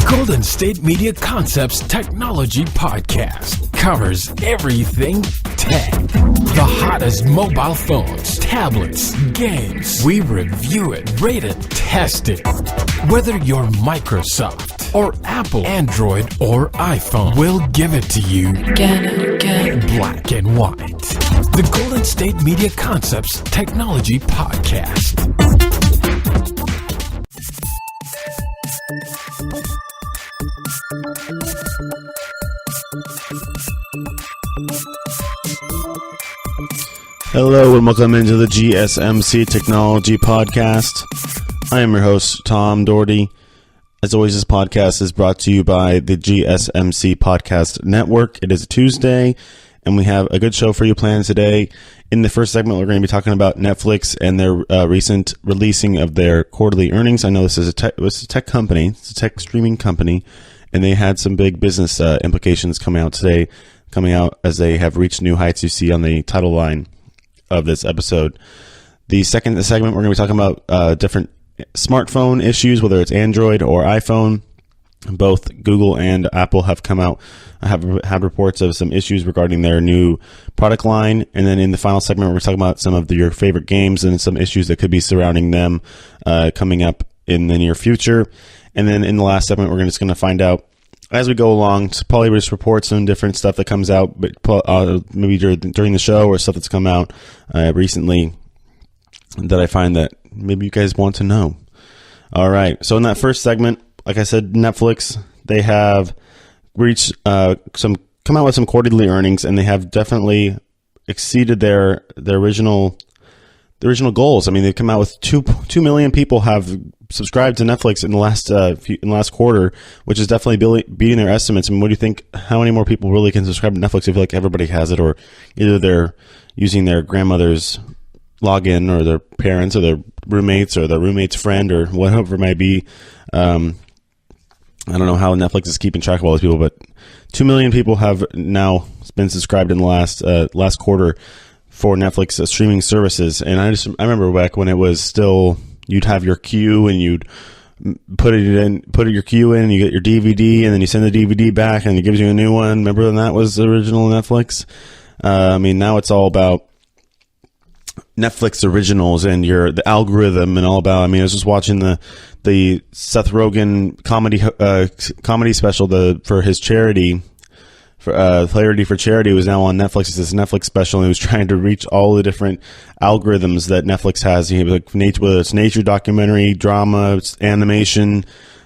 Golden State Media Concepts Technology Podcast covers everything tech. The hottest mobile phones, tablets, games. We review it, rate it, test it. Whether you're Microsoft or Apple, Android or iPhone, we'll give it to you again and again, black and white. The Golden State Media Concepts Technology Podcast. Hello and welcome into the GSMC Technology Podcast. I am your host, Tom Doherty. As always, this podcast is brought to you by the GSMC Podcast Network. It is a Tuesday, and we have a good show for you planned today. In the first segment, we're going to be talking about Netflix and their recent releasing of their quarterly earnings. I know this is it's a tech company. It's a tech streaming company, and they had some big business implications coming out as they have reached new heights you see on the title line of this episode. The second segment, we're going to be talking about different smartphone issues, whether it's Android or iPhone. Both Google and Apple have come out, have had reports of some issues regarding their new product line. And then in the final segment, we're going to talk about some of your favorite games and some issues that could be surrounding them coming up in the near future. And then in the last segment, we're just going to find out as we go along, probably just report some different stuff that comes out, but maybe during the show or stuff that's come out recently that I find that maybe you guys want to know. All right. So in that first segment, like I said, Netflix, they have reached come out with some quarterly earnings, and they have definitely exceeded their original goals. I mean, they've come out with 2 million people have subscribed to Netflix in the last quarter, which is definitely beating their estimates. I mean, what do you think? How many more people really can subscribe to Netflix? I feel like everybody has it, or either they're using their grandmother's login, or their parents, or their roommates, or their roommate's friend, or whatever it might be. I don't know how Netflix is keeping track of all these people, but 2 million people have now been subscribed in the last quarter for Netflix streaming services. And I remember back when it was still, you'd have your queue and you'd put your queue in, and you get your DVD, and then you send the DVD back and it gives you a new one. Remember when that was the original Netflix? I mean, now it's all about Netflix originals and the algorithm and all about. I mean, I was just watching the Seth Rogen comedy special for his charity. Clarity for Charity was now on Netflix. It's this Netflix special, and he was trying to reach all the different algorithms that Netflix has. Whether it's nature documentary, drama, it's animation,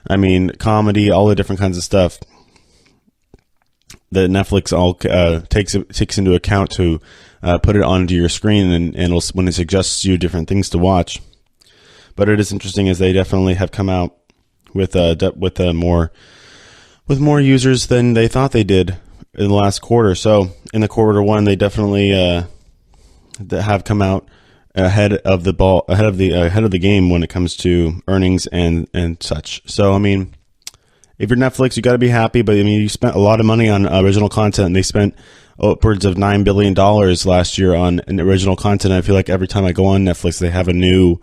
I mean, comedy, all the different kinds of stuff that Netflix all takes into account to put it onto your screen, and when it suggests you different things to watch. But it is interesting, as they definitely have come out with more users than they thought they did in the last quarter. So in the quarter one, they definitely have come out ahead of the game when it comes to earnings and such. So I mean, if you're Netflix, you got to be happy. But I mean, you spent a lot of money on original content, and they spent upwards of $9 billion last year on original content. I feel like every time I go on Netflix, they have a new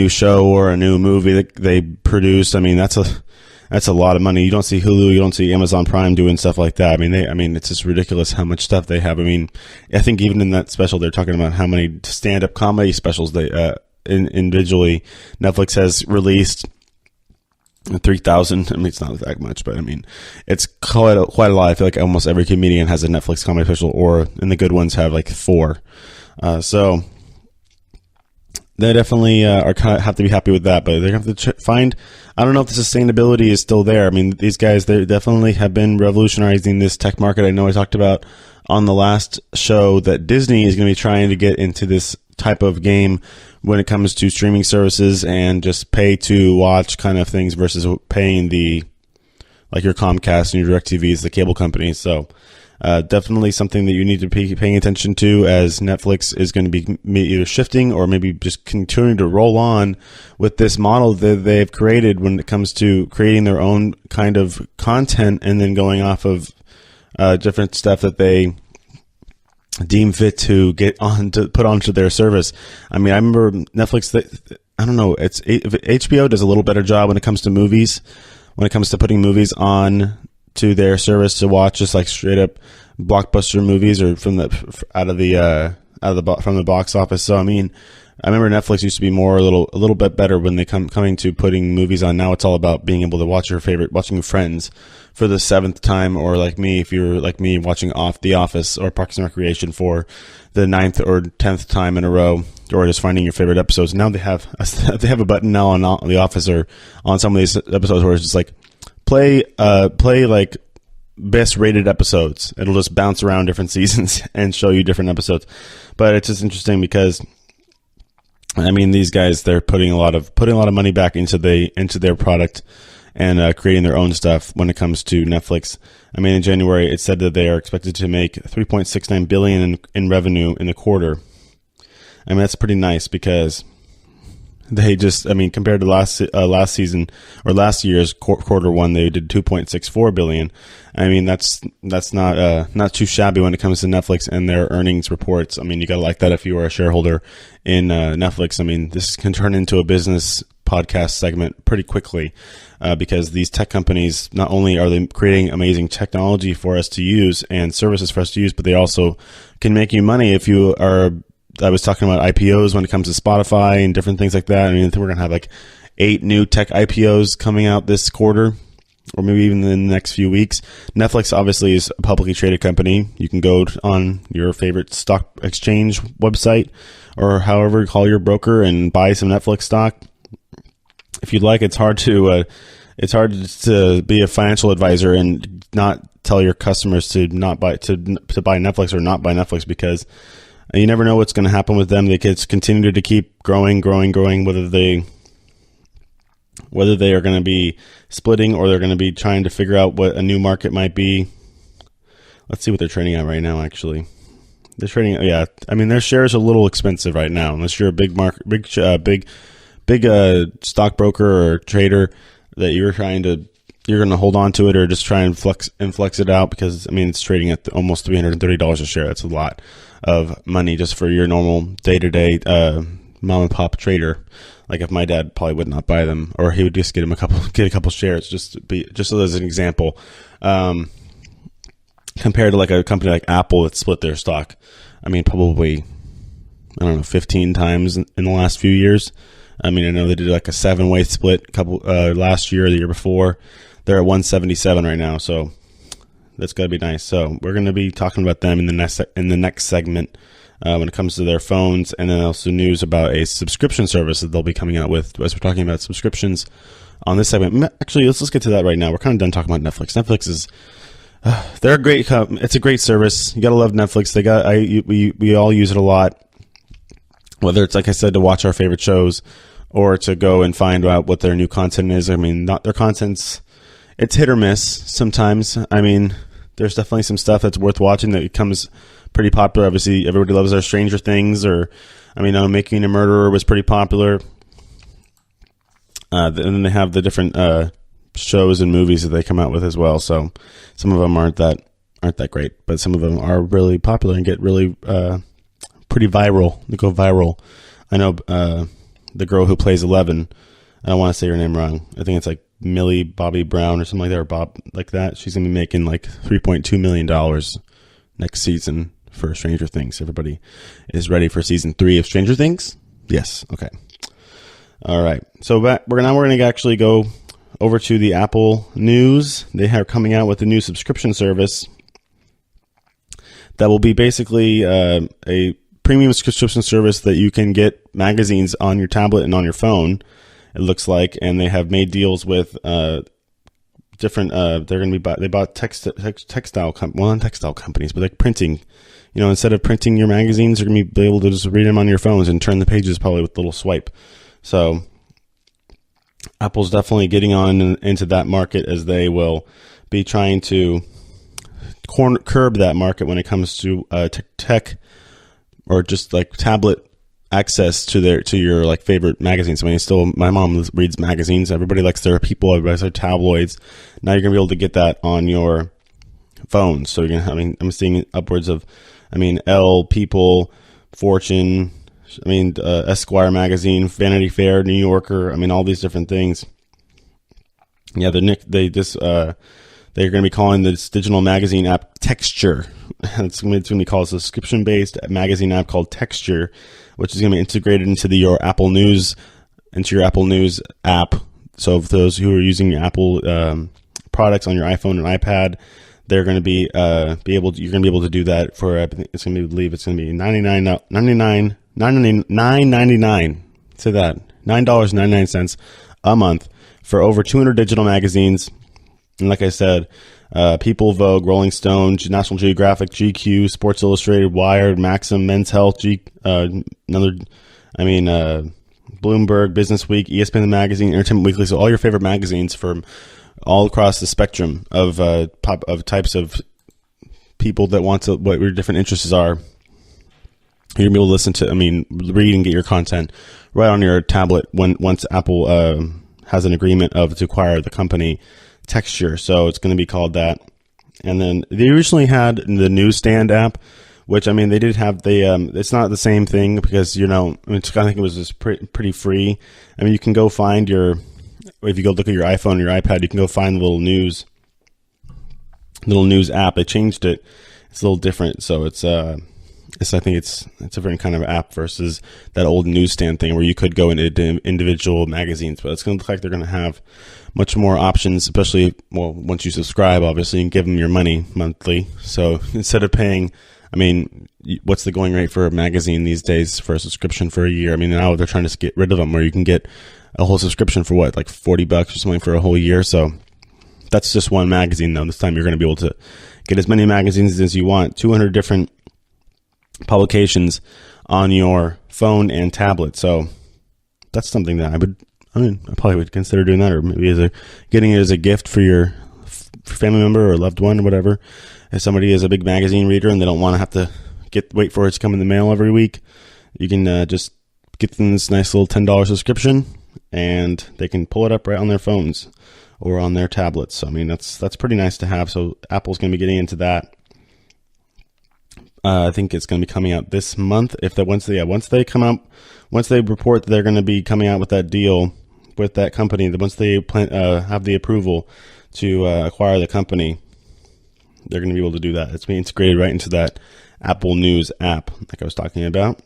show or a new movie that they produce. I mean, that's a lot of money. You don't see Hulu, you don't see Amazon Prime doing stuff like that. I mean, it's just ridiculous how much stuff they have. I mean, I think even in that special, they're talking about how many stand-up comedy specials they individually Netflix has released. 3,000. I mean, it's not that much, but I mean, it's quite a lot. I feel like almost every comedian has a Netflix comedy special, and the good ones have like 4. So they definitely have to be happy with that, but they have to find. I don't know if the sustainability is still there. I mean, these guys, they definitely have been revolutionizing this tech market. I know I talked about on the last show that Disney is going to be trying to get into this type of game when it comes to streaming services and just pay to watch kind of things versus paying like your Comcast and your DirecTVs, the cable companies. So definitely something that you need to be paying attention to, as Netflix is going to be either shifting or maybe just continuing to roll on with this model that they've created when it comes to creating their own kind of content and then going off of different stuff that they deem fit to put onto their service. I mean, I remember Netflix, I don't know, HBO does a little better job when it comes to movies, when it comes to putting movies on to their service to watch, just like straight up blockbuster movies or from the box office. So I mean, I remember Netflix used to be a little bit better when they coming to putting movies on. Now it's all about being able to watch watching Friends for the 7th time, or like me, if you're like me, watching The Office or Parks and Recreation for the 9th or 10th time in a row, or just finding your favorite episodes. Now they have a button now on The Office or on some of these episodes where it's just like play like best rated episodes. It'll just bounce around different seasons and show you different episodes. But it's just interesting because, I mean, these guys, they're putting a lot of money back into their product and creating their own stuff when it comes to Netflix. I mean, in January, it said that they are expected to make $3.69 billion in revenue in the quarter. I mean, that's pretty nice because they just, I mean, compared to last season or last year's quarter one, they did $2.64 billion. I mean, that's not too shabby when it comes to Netflix and their earnings reports. I mean, you gotta like that if you are a shareholder in Netflix. I mean, this can turn into a business podcast segment pretty quickly because these tech companies, not only are they creating amazing technology for us to use and services for us to use, but they also can make you money if you are. I was talking about IPOs when it comes to Spotify and different things like that. I mean, I think we're going to have like 8 new tech IPOs coming out this quarter, or maybe even in the next few weeks. Netflix obviously is a publicly traded company. You can go on your favorite stock exchange website or however you call your broker and buy some Netflix stock. If you'd like, it's hard to be a financial advisor and not tell your customers to not buy to buy Netflix or not buy Netflix, because you never know what's going to happen with them. They could continue to keep growing, whether they are going to be splitting or they're going to be trying to figure out what a new market might be. Let's see what they're trading at right now, actually. They're trading, yeah. I mean, their shares are a little expensive right now, unless you're a big stockbroker or trader that you're going to hold on to it or just try and flex it out, because I mean, it's trading at almost $330 a share. That's a lot of money just for your normal day-to-day mom and pop trader. Like, if my dad probably would not buy them, or he would just get a couple shares, just so as an example. Compared to like a company like Apple that split their stock, I mean, probably, I don't know, 15 times in the last few years. I mean, I know they did like a 7-way split last year or the year before. They're at 177 right now, so that's gotta be nice. So we're gonna be talking about them in the next segment when it comes to their phones, and then also news about a subscription service that they'll be coming out with, as we're talking about subscriptions on this segment. Actually, let's get to that right now. We're kind of done talking about Netflix. Netflix is they're a great. It's a great service. You gotta love Netflix. We all use it a lot. Whether it's, like I said, to watch our favorite shows or to go and find out what their new content is. I mean, not their content's, it's hit or miss sometimes. I mean, there's definitely some stuff that's worth watching that becomes pretty popular. Obviously, everybody loves our Stranger Things, or, I mean, Making a Murderer was pretty popular. And then they have the different shows and movies that they come out with as well. So some of them aren't that great, but some of them are really popular and get really pretty viral. They go viral. I know the girl who plays 11. I don't want to say her name wrong. I think it's like Millie Bobby Brown or something like that, or Bob like that. She's gonna be making like $3.2 million next season for Stranger Things. Everybody is ready for season 3 of Stranger Things? Yes. Okay. All right. So we're gonna actually go over to the Apple news. They are coming out with a new subscription service that will be basically a premium subscription service that you can get magazines on your tablet and on your phone, it looks like. And they have made deals with different they bought textile companies, but like printing. You know, instead of printing your magazines, you're going to be able to just read them on your phones and turn the pages probably with a little swipe. So Apple's definitely getting on into that market, as they will be trying to curb that market when it comes to tech or just like tablet access to your like favorite magazines. I mean, my mom reads magazines. Everybody likes their People. Everybody likes their tabloids. Now you're gonna be able to get that on your phone. So I'm seeing upwards of, Elle, People, Fortune, Esquire magazine, Vanity Fair, New Yorker. All these different things Yeah, they're going to be calling this digital magazine app Texture. It's going to be called a subscription-based magazine app called Texture, which is going to be integrated into your Apple News app. So for those who are using Apple products on your iPhone and iPad, they're going to be you're going to be able to do that for, I think it's going to be $9.99. Say that, $9.99 a month for over 200 digital magazines. And like I said, People, Vogue, Rolling Stone, National Geographic, GQ, Sports Illustrated, Wired, Maxim, Men's Health, Bloomberg, Business Week, ESPN Magazine, Entertainment Weekly. So all your favorite magazines from all across the spectrum of types of people that want to, what your different interests are. You're gonna be able to listen to, read and get your content right on your tablet once Apple has an agreement to acquire the company Texture. So it's going to be called that. And then they originally had the Newsstand app, which they did have it's not the same thing because I think it was just pretty free. You can go find if you go look at your iPhone or your iPad, you can go find the little news app. They changed it. It's a little different. So I think it's a different kind of app versus that old Newsstand thing where you could go into individual magazines. But it's going to look like they're going to have much more options, especially once you subscribe, obviously, and give them your money monthly. So instead of paying, what's the going rate for a magazine these days for a subscription for a year? Now they're trying to get rid of them, where you can get a whole subscription for like $40 or something for a whole year. So that's just one magazine, though. This time you're going to be able to get as many magazines as you want, 200 different publications on your phone and tablet. So that's something that I probably would consider doing that, or maybe getting it as a gift for your family member or loved one or whatever. If somebody is a big magazine reader and they don't want to have to wait for it to come in the mail every week, you can just get them this nice little $10 subscription and they can pull it up right on their phones or on their tablets. So that's pretty nice to have. So Apple's going to be getting into that. I think it's going to be coming out this month. Once they report that they're going to be coming out with that deal with that company, that once they have the approval to acquire the company, they're going to be able to do that. It's being integrated right into that Apple News app, like I was talking about.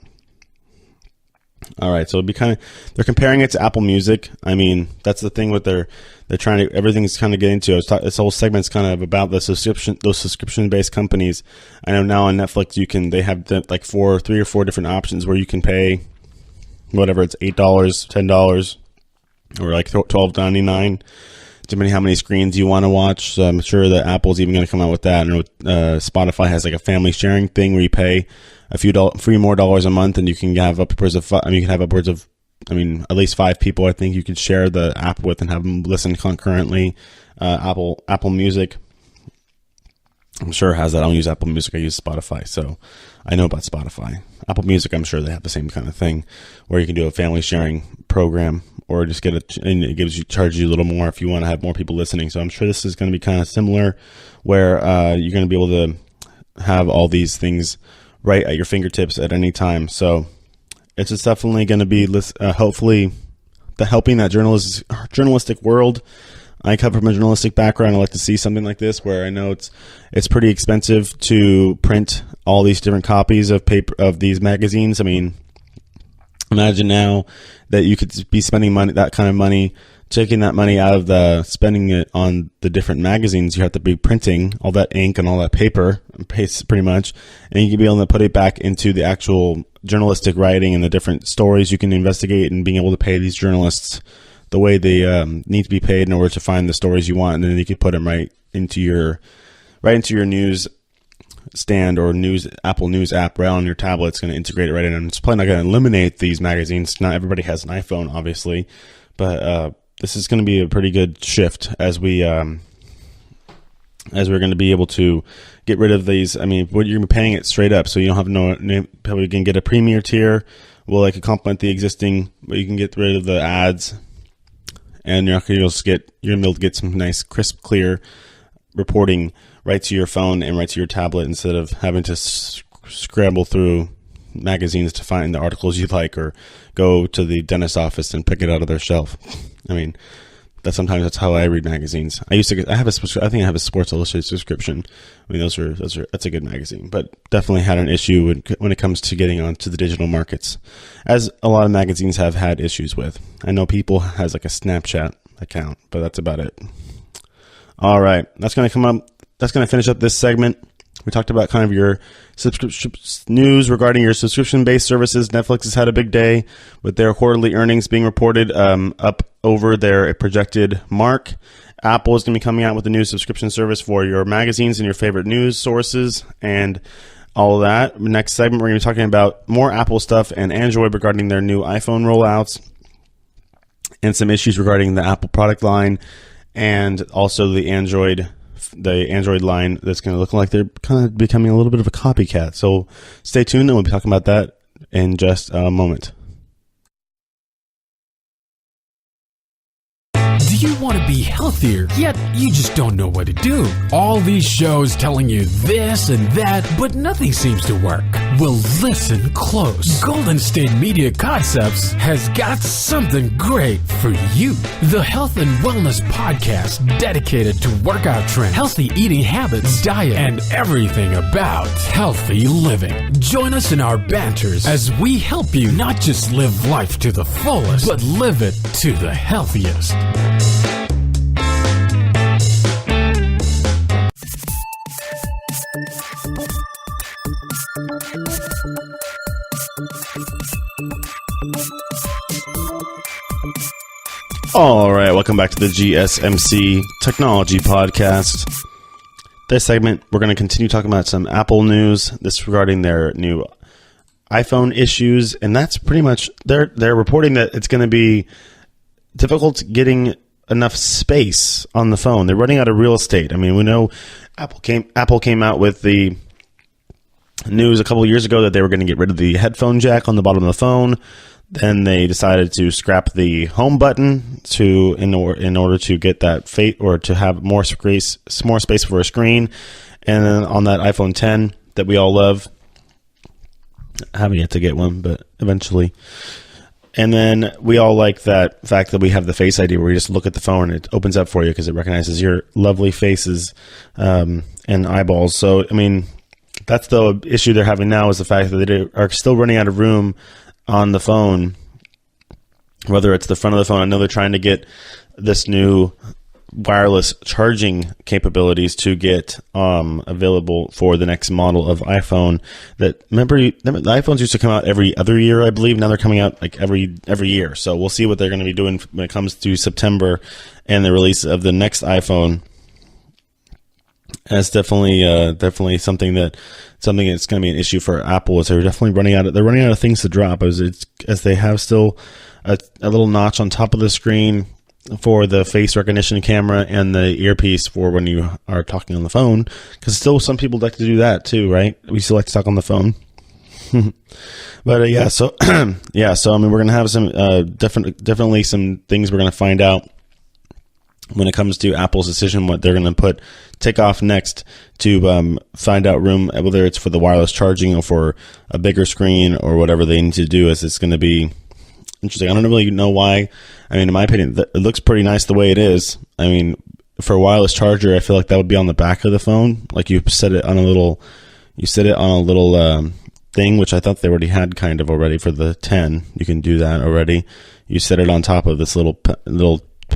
All right, so they're comparing it to Apple Music. That's the thing with they're trying to, everything's kind of getting to. This whole segment's kind of about those subscription-based companies. I know now on Netflix they have like 3 or 4 different options where you can pay whatever, it's $8, $10, or like $12.99, depending how many screens you want to watch. So I'm sure that Apple's even going to come out with that. And Spotify has like a family sharing thing where you pay a few more dollars a month, and you can have upwards of at least 5 people. I think you could share the app with and have them listen concurrently. Apple Music, I'm sure has that. I don't use Apple Music. I use Spotify, so I know about Spotify. Apple Music, I'm sure they have the same kind of thing where you can do a family sharing program, or just and it charges you a little more if you want to have more people listening. So I'm sure this is going to be kind of similar, where you're going to be able to have all these things right at your fingertips at any time. So it's just definitely going to be hopefully helping that journalistic world. I come from a journalistic background. I like to see something like this, where I know it's pretty expensive to print all these different copies of paper of these magazines. Imagine now that you could be spending that kind of money, taking that money out of spending it on the different magazines. You have to be printing all that ink and all that paper, pretty much, and you can be able to put it back into the actual journalistic writing and the different stories you can investigate, and being able to pay these journalists the way they need to be paid in order to find the stories you want, and then you can put them right into your news stand or Apple News app right on your tablet. It's going to integrate it right in, and it's probably not going to eliminate these magazines. Not everybody has an iPhone, obviously, but this is going to be a pretty good shift as we're going to be able to get rid of these. You're going to be paying it straight up, so you don't have probably can get a premier tier. Well, it can complement the existing, but you can get rid of the ads, and you're going to be able to get some nice, crisp, clear reporting right to your phone and right to your tablet, instead of having to scramble through magazines to find the articles you like, or go to the dentist's office and pick it out of their shelf. That's how I read magazines. I think I have a Sports Illustrated subscription. I mean, that's a good magazine, but definitely had an issue when it comes to getting onto the digital markets, as a lot of magazines have had issues with. I know People has like a Snapchat account, but that's about it. All right, that's going to finish up this segment. We talked about kind of your subscription news regarding your subscription-based services. Netflix has had a big day with their quarterly earnings being reported up over their projected mark. Apple is going to be coming out with a new subscription service for your magazines and your favorite news sources and all of that. Next segment, we're going to be talking about more Apple stuff and Android regarding their new iPhone rollouts and some issues regarding the Apple product line and also the Android line that's going to look like they're kind of becoming a little bit of a copycat. So stay tuned, and we'll be talking about that in just a moment. Do you want to be healthier, yet you just don't know what to do? All these shows telling you this and that, but nothing seems to work. Well, listen close. Golden State Media Concepts has got something great for you. The Health and Wellness Podcast, dedicated to workout trends, healthy eating habits, diet, and everything about healthy living. Join us in our banters as we help you not just live life to the fullest, but live it to the healthiest. All right, welcome back to the GSMC Technology Podcast. This segment, we're going to continue talking about some Apple news. This regarding their new iPhone issues, and that's pretty much they're reporting that it's going to be difficult getting enough space on the phone. They're running out of real estate. I mean, we know Apple came out with the news a couple of years ago that they were going to get rid of the headphone jack on the bottom of the phone. Then they decided to scrap the home button in order to get that or to have more space for a screen. And then on that iPhone 10 that we all love, I haven't yet to get one, but eventually. And then we all like that fact that we have the Face ID where you just look at the phone and it opens up for you because it recognizes your lovely faces and eyeballs. So, I mean, that's the issue they're having now, is the fact that they are still running out of room on the phone, whether it's the front of the phone. I know they're trying to get this new wireless charging capabilities to get available for the next model of iPhone. That remember the iPhones used to come out every other year, I believe. Now they're coming out like every year. So we'll see what they're going to be doing when it comes to September and the release of the next iPhone. That's definitely something that's going to be an issue for Apple. Is they're definitely running out of things to drop, as they have still a little notch on top of the screen for the face recognition camera and the earpiece for when you are talking on the phone. Because still some people like to do that too, right? We still like to talk on the phone. But so I mean, we're going to have some definitely some things we're going to find out when it comes to Apple's decision, what they're going to take off next to find out room, whether it's for the wireless charging or for a bigger screen or whatever they need to do. As it's going to be interesting. I don't really know why. I mean, in my opinion, it looks pretty nice the way it is. I mean, for a wireless charger, I feel like that would be on the back of the phone. Like you set it on a little thing, which I thought they already had kind of already for the 10. You can do that already. You set it on top of this little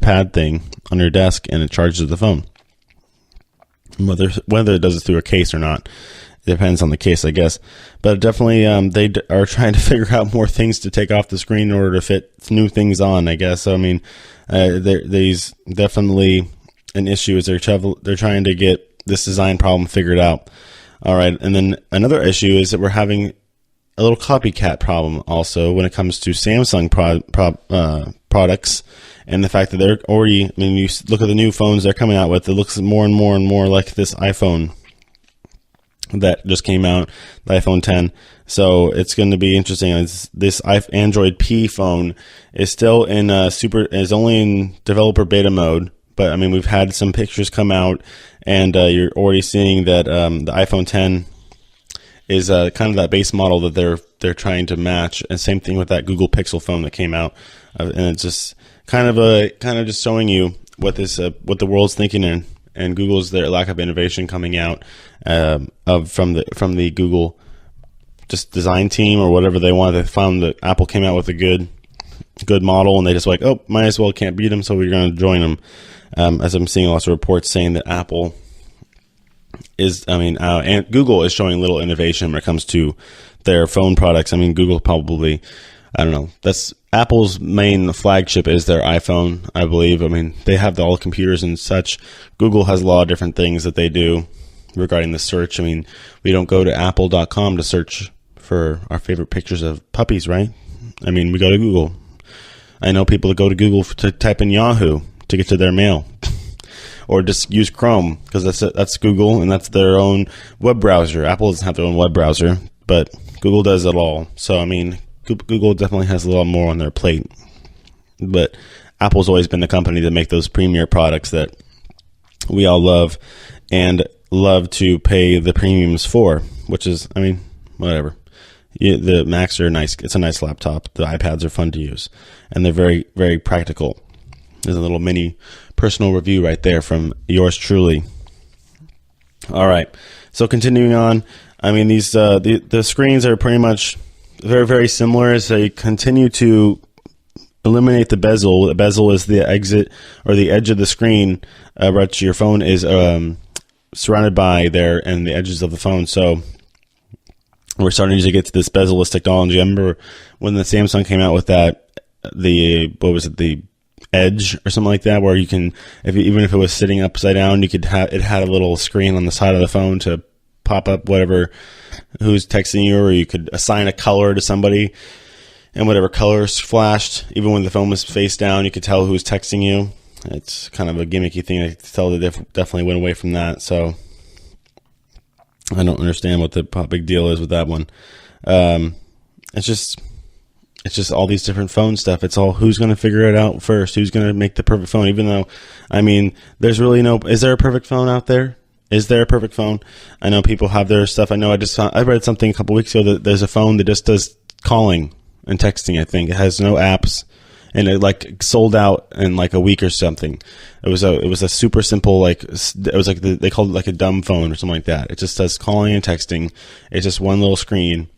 pad thing on your desk, and it charges the phone. Whether it does it through a case or not, it depends on the case, I guess. But definitely, they are trying to figure out more things to take off the screen in order to fit new things on, I guess. So I mean, there's definitely an issue as they're trying to get this design problem figured out. All right, and then another issue is that we're having a little copycat problem also when it comes to Samsung products. And the fact that they're already, I mean, you look at the new phones they're coming out with, it looks more and more and more like this iPhone that just came out, the iPhone 10. So it's going to be interesting. This Android P phone is still is only in developer beta mode. But I mean, we've had some pictures come out, and you're already seeing that the iPhone 10 is kind of that base model that they're trying to match. And same thing with that Google Pixel phone that came out, and it's just kind of just showing you what the world's thinking and Google's their lack of innovation coming out from the Google just design team or whatever they want. They found that Apple came out with a good model, and they just like, oh, might as well can't beat them, so we're going to join them. As I'm seeing lots of reports saying that Apple and Google is showing little innovation when it comes to their phone products. I mean, Google probably, I don't know, that's Apple's main flagship is their iPhone, I believe. I mean, they have all the computers and such. Google has a lot of different things that they do regarding the search. I mean, we don't go to apple.com to search for our favorite pictures of puppies, right? I mean, we go to Google. I know people that go to Google to type in Yahoo to get to their mail. Or just use Chrome, because that's Google, and that's their own web browser. Apple doesn't have their own web browser, but Google does it all. So, I mean, Google definitely has a lot more on their plate. But Apple's always been the company to make those premier products that we all love and love to pay the premiums for, which is, I mean, whatever. The Macs are nice. It's a nice laptop. The iPads are fun to use, and they're very, very practical. There's a little mini personal review right there from yours truly. All right. So continuing on, I mean, these the screens are pretty much very, very similar as they continue to eliminate the bezel. The bezel is the exit or the edge of the screen, which your phone is surrounded by there and the edges of the phone. So we're starting to get to this bezel-less technology. I remember when the Samsung came out with that, the Edge or something like that, where you can, even if it was sitting upside down, you could have it had a little screen on the side of the phone to pop up whatever who's texting you, or you could assign a color to somebody, and whatever colors flashed, even when the phone was face down, you could tell who was texting you. It's kind of a gimmicky thing. I could tell that they definitely went away from that. So I don't understand what the big deal is with that one. It's just all these different phone stuff. It's all who's going to figure it out first, who's going to make the perfect phone, even though, I mean, there's really is there a perfect phone out there? Is there a perfect phone? I know people have their stuff. I know I read something a couple weeks ago that there's a phone that just does calling and texting, I think. It has no apps, and it like sold out in like a week or something. It was a super simple, it was like they called it like a dumb phone or something like that. It just does calling and texting. It's just one little screen.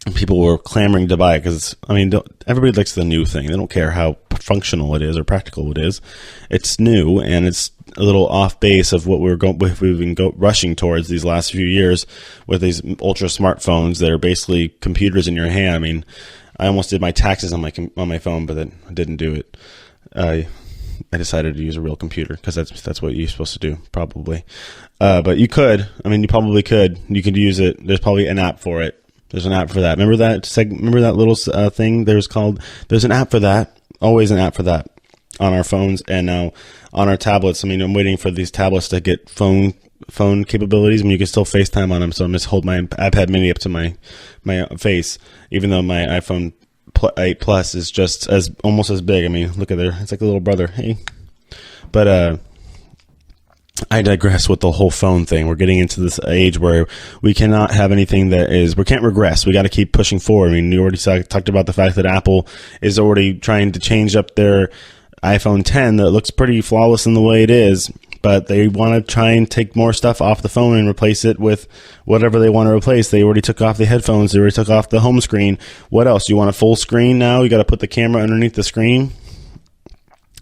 And people were clamoring to buy it because, I mean, everybody likes the new thing. They don't care how functional it is or practical it is. It's new, and it's a little off base of what we've been rushing towards these last few years with these ultra smartphones that are basically computers in your hand. I mean, I almost did my taxes on my phone, but then I didn't do it. I decided to use a real computer because that's what you're supposed to do, probably. But you could. I mean, you probably could. You could use it. There's probably an app for it. There's an app for that. Remember that little thing? There's an app for that. Always an app for that on our phones and now on our tablets. I mean, I'm waiting for these tablets to get phone capabilities. I mean, you can still FaceTime on them. So I'm just hold my iPad mini up to my face, even though my iPhone 8 Plus is just almost as big. I mean, look at there. It's like a little brother. Hey, but I digress with the whole phone thing. We're getting into this age where we cannot have anything we can't regress. We got to keep pushing forward. I mean, you already talked about the fact that Apple is already trying to change up their iPhone 10 that looks pretty flawless in the way it is, but they want to try and take more stuff off the phone and replace it with whatever they want to replace. They already took off the headphones. They already took off the home screen. What else? You want a full screen now? You got to put the camera underneath the screen.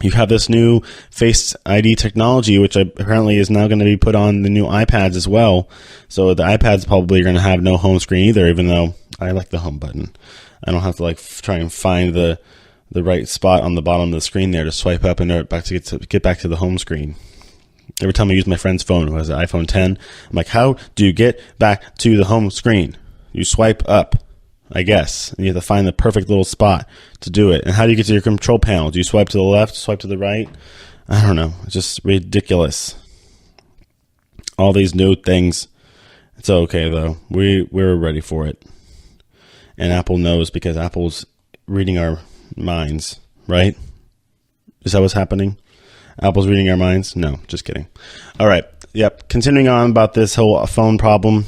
You have this new Face ID technology, which apparently is now going to be put on the new iPads as well. So the iPads probably are going to have no home screen either, even though I like the home button. I don't have to try and find the right spot on the bottom of the screen there to swipe up and get back to the home screen. Every time I use my friend's phone, who has an iPhone 10, I'm like, how do you get back to the home screen? You swipe up, I guess, and you have to find the perfect little spot to do it. And how do you get to your control panel? Do you swipe to the left, swipe to the right? I don't know. It's just ridiculous. All these new things. It's okay, though. We're ready for it. And Apple knows because Apple's reading our minds, right? Is that what's happening? Apple's reading our minds? No, just kidding. All right. Yep. Continuing on about this whole phone problem.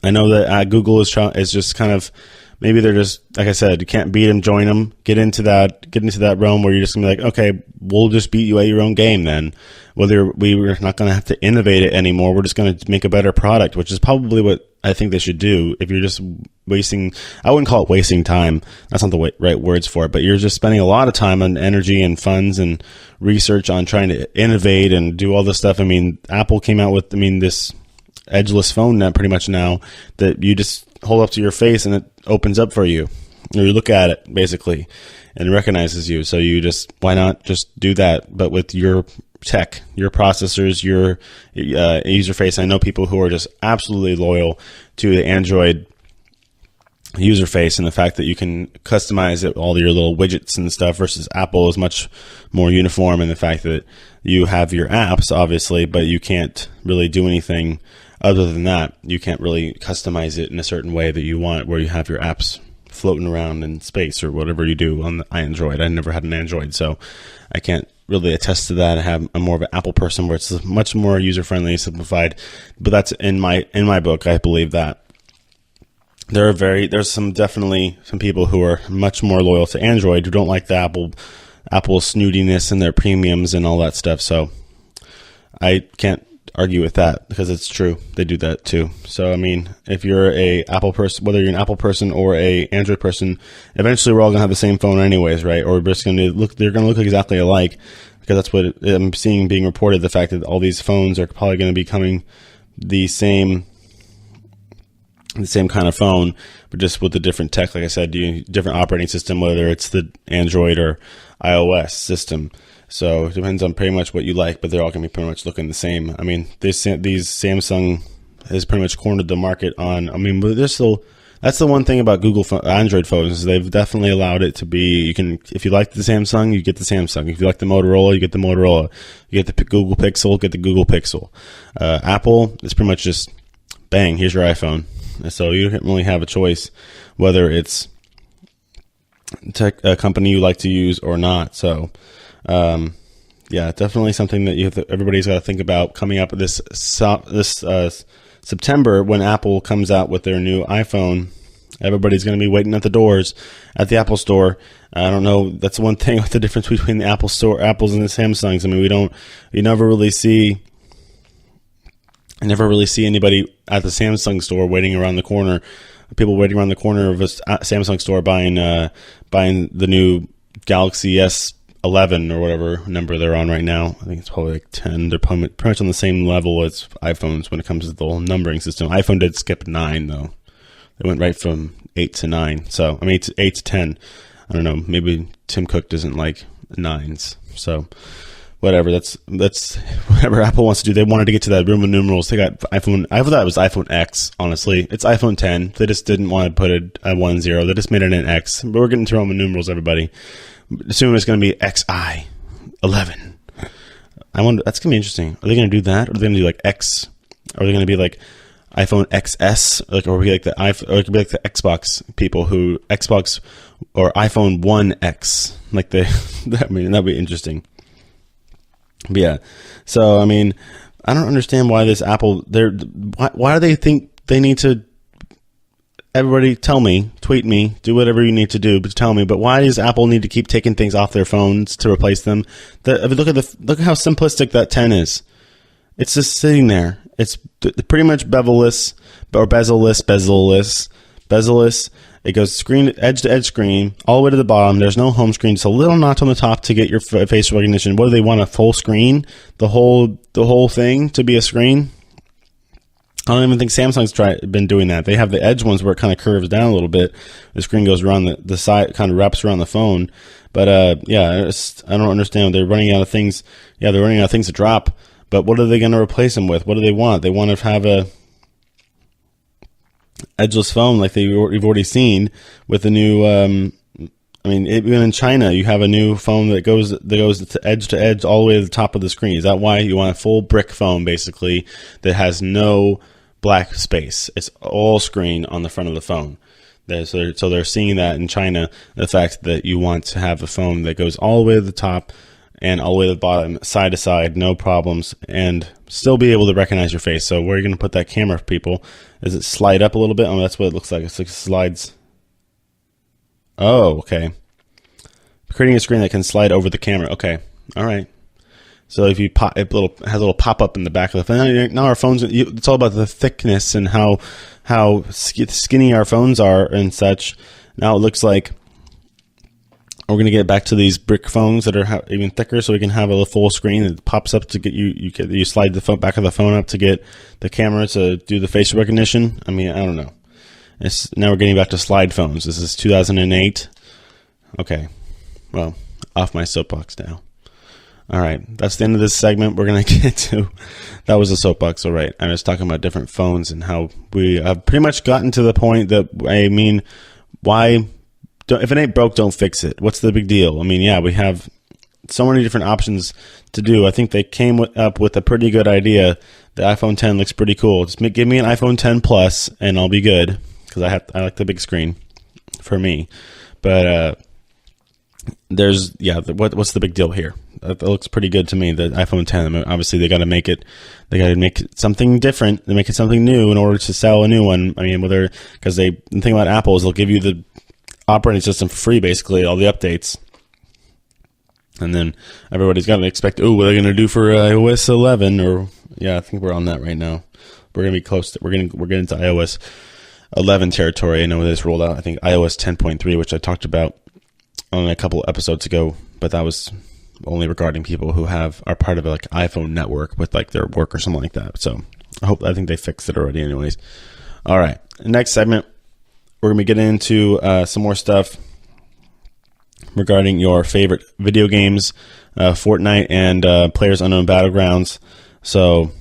I know that Google is just kind of maybe they're just, like I said, you can't beat them, join them, get into that realm where you're just gonna be like, okay, we'll just beat you at your own game then. Whether we're not gonna have to innovate it anymore, we're just gonna make a better product, which is probably what I think they should do. If you're just wasting, I wouldn't call it wasting time. That's not the right words for it, but you're just spending a lot of time and energy and funds and research on trying to innovate and do all this stuff. I mean, Apple came out with, this edgeless phone now pretty much now that you just hold up to your face and it opens up for you, or you look at it basically and it recognizes you. So you just, why not just do that, but with your tech, your processors, your user face. I know people who are just absolutely loyal to the Android user face and the fact that you can customize it, all your little widgets and stuff, versus Apple is much more uniform in the fact that you have your apps, obviously, but you can't really do anything other than that. You can't really customize it in a certain way that you want, where you have your apps floating around in space or whatever you do on the Android. I never had an Android, so I can't really attest to that. I'm more of an Apple person, where it's much more user-friendly, simplified. But that's in my book. I believe that there's definitely some people who are much more loyal to Android, who don't like the Apple snootiness and their premiums and all that stuff. So I can't argue with that, because it's true. They do that too. So if you're a Apple person, whether you're an Apple person or a Android person, eventually we're all gonna have the same phone anyways, right? Or we're just they're gonna look exactly alike, because that's what I'm seeing being reported. The fact that all these phones are probably going to be coming the same kind of phone, but just with a different tech. Like I said, different operating system, whether it's the Android or iOS system. So it depends on pretty much what you like, but they're all going to be pretty much looking the same. These Samsung has pretty much cornered the market on, but there's still, that's the one thing about Android phones, is they've definitely allowed it to be, if you like the Samsung, you get the Samsung. If you like the Motorola, you get the Motorola. You get the Google Pixel, get the Google Pixel. Apple is pretty much just, bang, here's your iPhone. So you don't really have a choice whether it's a company you like to use or not. So, yeah, definitely something that everybody's got to think about coming up this September, when Apple comes out with their new iPhone. Everybody's going to be waiting at the doors at the Apple Store. I don't know. That's one thing with the difference between the Apples and the Samsungs. You never really see anybody at the Samsung store waiting around the corner. People waiting around the corner of a Samsung store buying the new Galaxy S11 or whatever number they're on right now. I think it's probably like 10. They're pretty much on the same level as iPhones when it comes to the whole numbering system. iPhone did skip 9 though. They went right from 8 to 9. So 8 to 10. I don't know. Maybe Tim Cook doesn't like 9s. So whatever. That's whatever Apple wants to do. They wanted to get to that Roman numerals. They got iPhone. I thought it was iPhone X. Honestly, it's iPhone 10. They just didn't want to put a 10. They just made it an X. But we're getting to Roman numerals, everybody. Soon it's going to be XI 11. I wonder. That's going to be interesting. Are they going to do that? Or are they going to do like X? Or are they going to be like iPhone XS? Or be like the iPhone? Or it could be like the Xbox people who Xbox or iPhone 1X. That'd be interesting. But yeah, so I don't understand why this Apple. Why do they think they need to? Everybody, tell me, tweet me, do whatever you need to do, but tell me. But why does Apple need to keep taking things off their phones to replace them? Look at how simplistic that 10 is. It's just sitting there. It's pretty much bezel-less or bezel-less. It goes screen edge to edge screen all the way to the bottom. There's no home screen. It's a little notch on the top to get your face recognition. What do they want? A full screen? The whole thing to be a screen? I don't even think Samsung's been doing that. They have the edge ones where it kind of curves down a little bit. The screen goes around the side, kind of wraps around the phone. But I don't understand. They're running out of things. Yeah, they're running out of things to drop. But what are they going to replace them with? What do they want? They want to have a edgeless phone like you've already seen with the new. Even in China, you have a new phone that goes to edge all the way to the top of the screen. Is that why you want a full brick phone, basically, that has no black space? It's all screen on the front of the phone. So they're seeing that in China, the fact that you want to have a phone that goes all the way to the top and all the way to the bottom, side to side, no problems, and still be able to recognize your face. So where are you going to put that camera, people? Does it slide up a little bit? That's what it looks like. It's like it slides Oh, okay. Creating a screen that can slide over the camera. Okay. All right. So if you has a little pop up in the back of the phone. Now our phones, it's all about the thickness and how skinny our phones are and such. Now it looks like we're going to get back to these brick phones that are even thicker, so we can have a full screen that pops up to get you slide the back of the phone up to get the camera to do the facial recognition. I mean, I don't know. Now we're getting back to slide phones. This is 2008. Okay. Well, off my soapbox now. All right. That's the end of this segment. We're going to get to, that was a soapbox. All right. I was talking about different phones and how we have pretty much gotten to the point that, I mean, if it ain't broke, don't fix it. What's the big deal? I mean, yeah, we have so many different options to do. I think they came up with a pretty good idea. The iPhone 10 looks pretty cool. Just give me an iPhone 10 Plus and I'll be good, because I like the big screen for me. But what's the big deal here? That looks pretty good to me. The iPhone 10. I mean, obviously they got to make it something different. They make it something new in order to sell a new one. I mean, because the thing about Apple is they'll give you the operating system for free, basically, all the updates. And then everybody's got to expect, what are they going to do for iOS 11? Or, yeah, I think we're on that right now. We're going to be close. We're getting into iOS 11 territory. I know this rolled out, I think, iOS 10.3, which I talked about on a couple episodes ago, but that was only regarding people who are part of like iPhone network with like their work or something like that. So I think they fixed it already anyways. All right. Next segment, we're going to be getting into some more stuff regarding your favorite video games, Fortnite and PlayerUnknown's Battlegrounds. So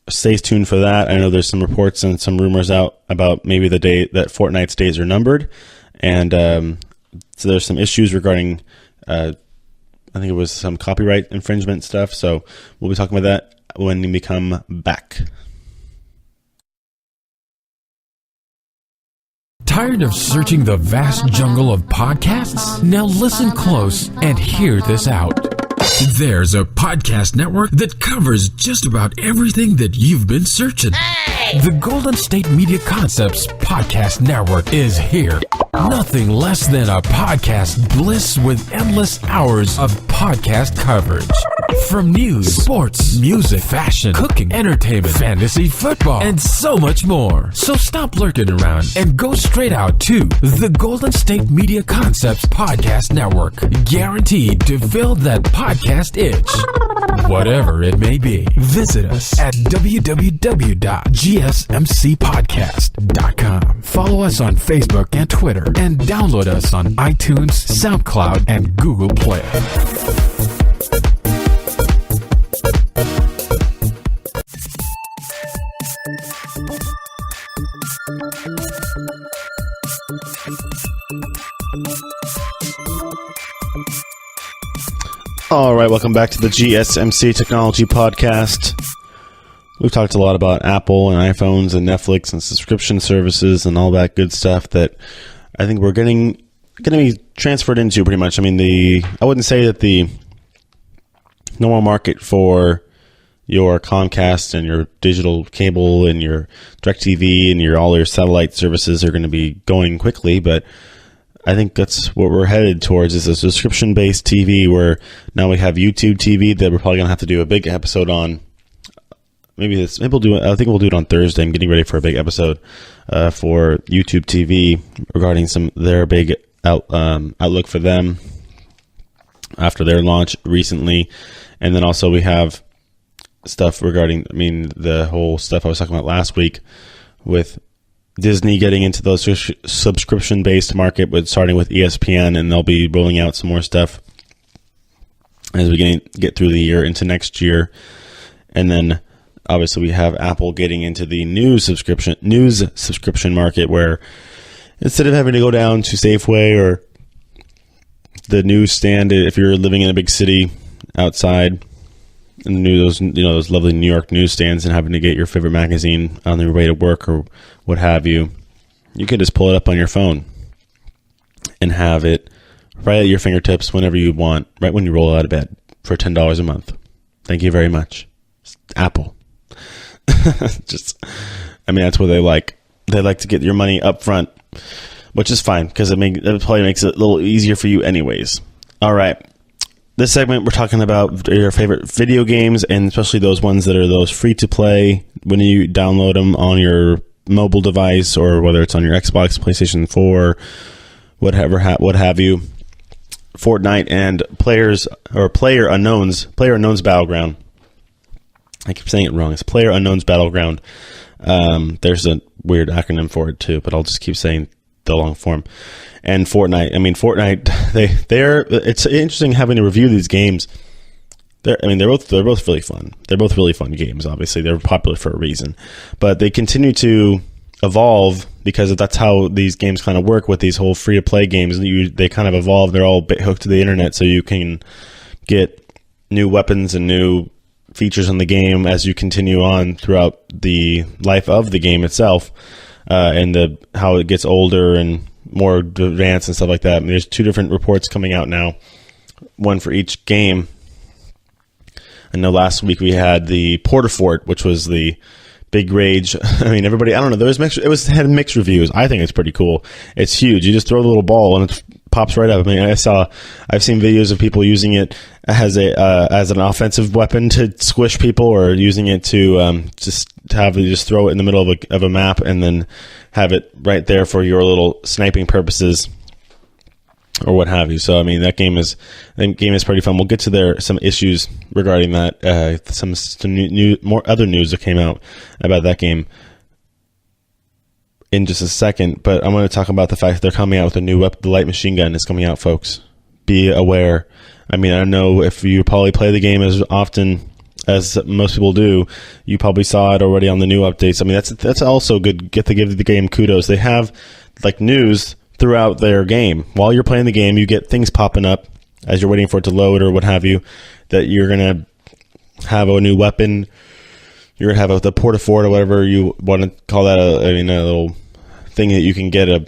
stay tuned for that. I know there's some reports and some rumors out about maybe the day that Fortnite's days are numbered. And so there's some issues regarding, I think it was some copyright infringement stuff. So we'll be talking about that when we come back. Tired of searching the vast jungle of podcasts? Now listen close and hear this out. There's a podcast network that covers just about everything that you've been searching. Hey! The Golden State Media Concepts Podcast Network is here. Nothing less than a podcast bliss with endless hours of podcast coverage. From news, sports, music, fashion, cooking, entertainment, fantasy, football, and so much more. So stop lurking around and go straight out to the Golden State Media Concepts Podcast Network. Guaranteed to fill that podcast itch. Whatever it may be. Visit us at www.gsmcpodcast.com. Follow us on Facebook and Twitter, and download us on iTunes, SoundCloud, and Google Play. All right, welcome back to the GSMC Technology Podcast. We've talked a lot about Apple and iPhones and Netflix and subscription services and all that good stuff that I think we're going to be transferred into pretty much. I mean, I wouldn't say that the normal market for your Comcast and your digital cable and your DirecTV and all your satellite services are going to be going quickly, but I think that's what we're headed towards, is a subscription-based TV where now we have YouTube TV that we're probably going to have to do a big episode on. I think we'll do it on Thursday. I'm getting ready for a big episode for YouTube TV regarding their big outlook for them after their launch recently. And then also we have stuff regarding, the whole stuff I was talking about last week with Disney getting into those subscription-based market, but starting with ESPN, and they'll be rolling out some more stuff as we get through the year into next year. And then obviously we have Apple getting into the news subscription market, where instead of having to go down to Safeway or the newsstand, if you're living in a big city outside, and those lovely New York newsstands, and having to get your favorite magazine on your way to work or what have you, you can just pull it up on your phone and have it right at your fingertips whenever you want, right when you roll out of bed, for $10 a month. Thank you very much, Apple. That's what they like. They like to get your money up front. which is fine because it probably makes it a little easier for you anyways. All right. This segment, we're talking about your favorite video games, and especially those ones that are those free-to-play when you download them on your mobile device, or whether it's on your Xbox, PlayStation 4, what have you. Fortnite and PlayerUnknown's Battleground. I keep saying it wrong. It's PlayerUnknown's Battleground. There's a weird acronym for it too, but I'll just keep saying the long form. And Fortnite. I mean, Fortnite. It's interesting having to review these games. They're both really fun. They're both really fun games. Obviously, they're popular for a reason, but they continue to evolve because that's how these games kind of work with these whole free to play games. They kind of evolve. They're all hooked to the internet, so you can get new weapons and new features in the game as you continue on throughout the life of the game itself, and how it gets older and more advanced and stuff like that. There's 2 different reports coming out now, one for each game. I know last week we had the Porter Fort, which was the big rage. I mean, everybody, I don't know, it had mixed reviews. I think it's pretty cool. It's huge. You just throw the little ball and it pops right up. I mean, I've seen videos of people using it as an offensive weapon to squish people, or using it to just throw it in the middle of a map and then have it right there for your little sniping purposes or what have you. So I mean, that game is pretty fun. We'll get to some issues regarding that. Some more other news that came out about that game in just a second, but I'm going to talk about the fact that they're coming out with a new weapon. The light machine gun is coming out, folks. Be aware. I mean, I don't know if you probably play the game as often as most people do. You probably saw it already on the new updates. I mean, that's also good. Get to give the game kudos. They have like news throughout their game. While you're playing the game, you get things popping up as you're waiting for it to load or what have you, that you're going to have a new weapon. You're going to have the Porta Fort or whatever you want to call that, a little thing that you can get, a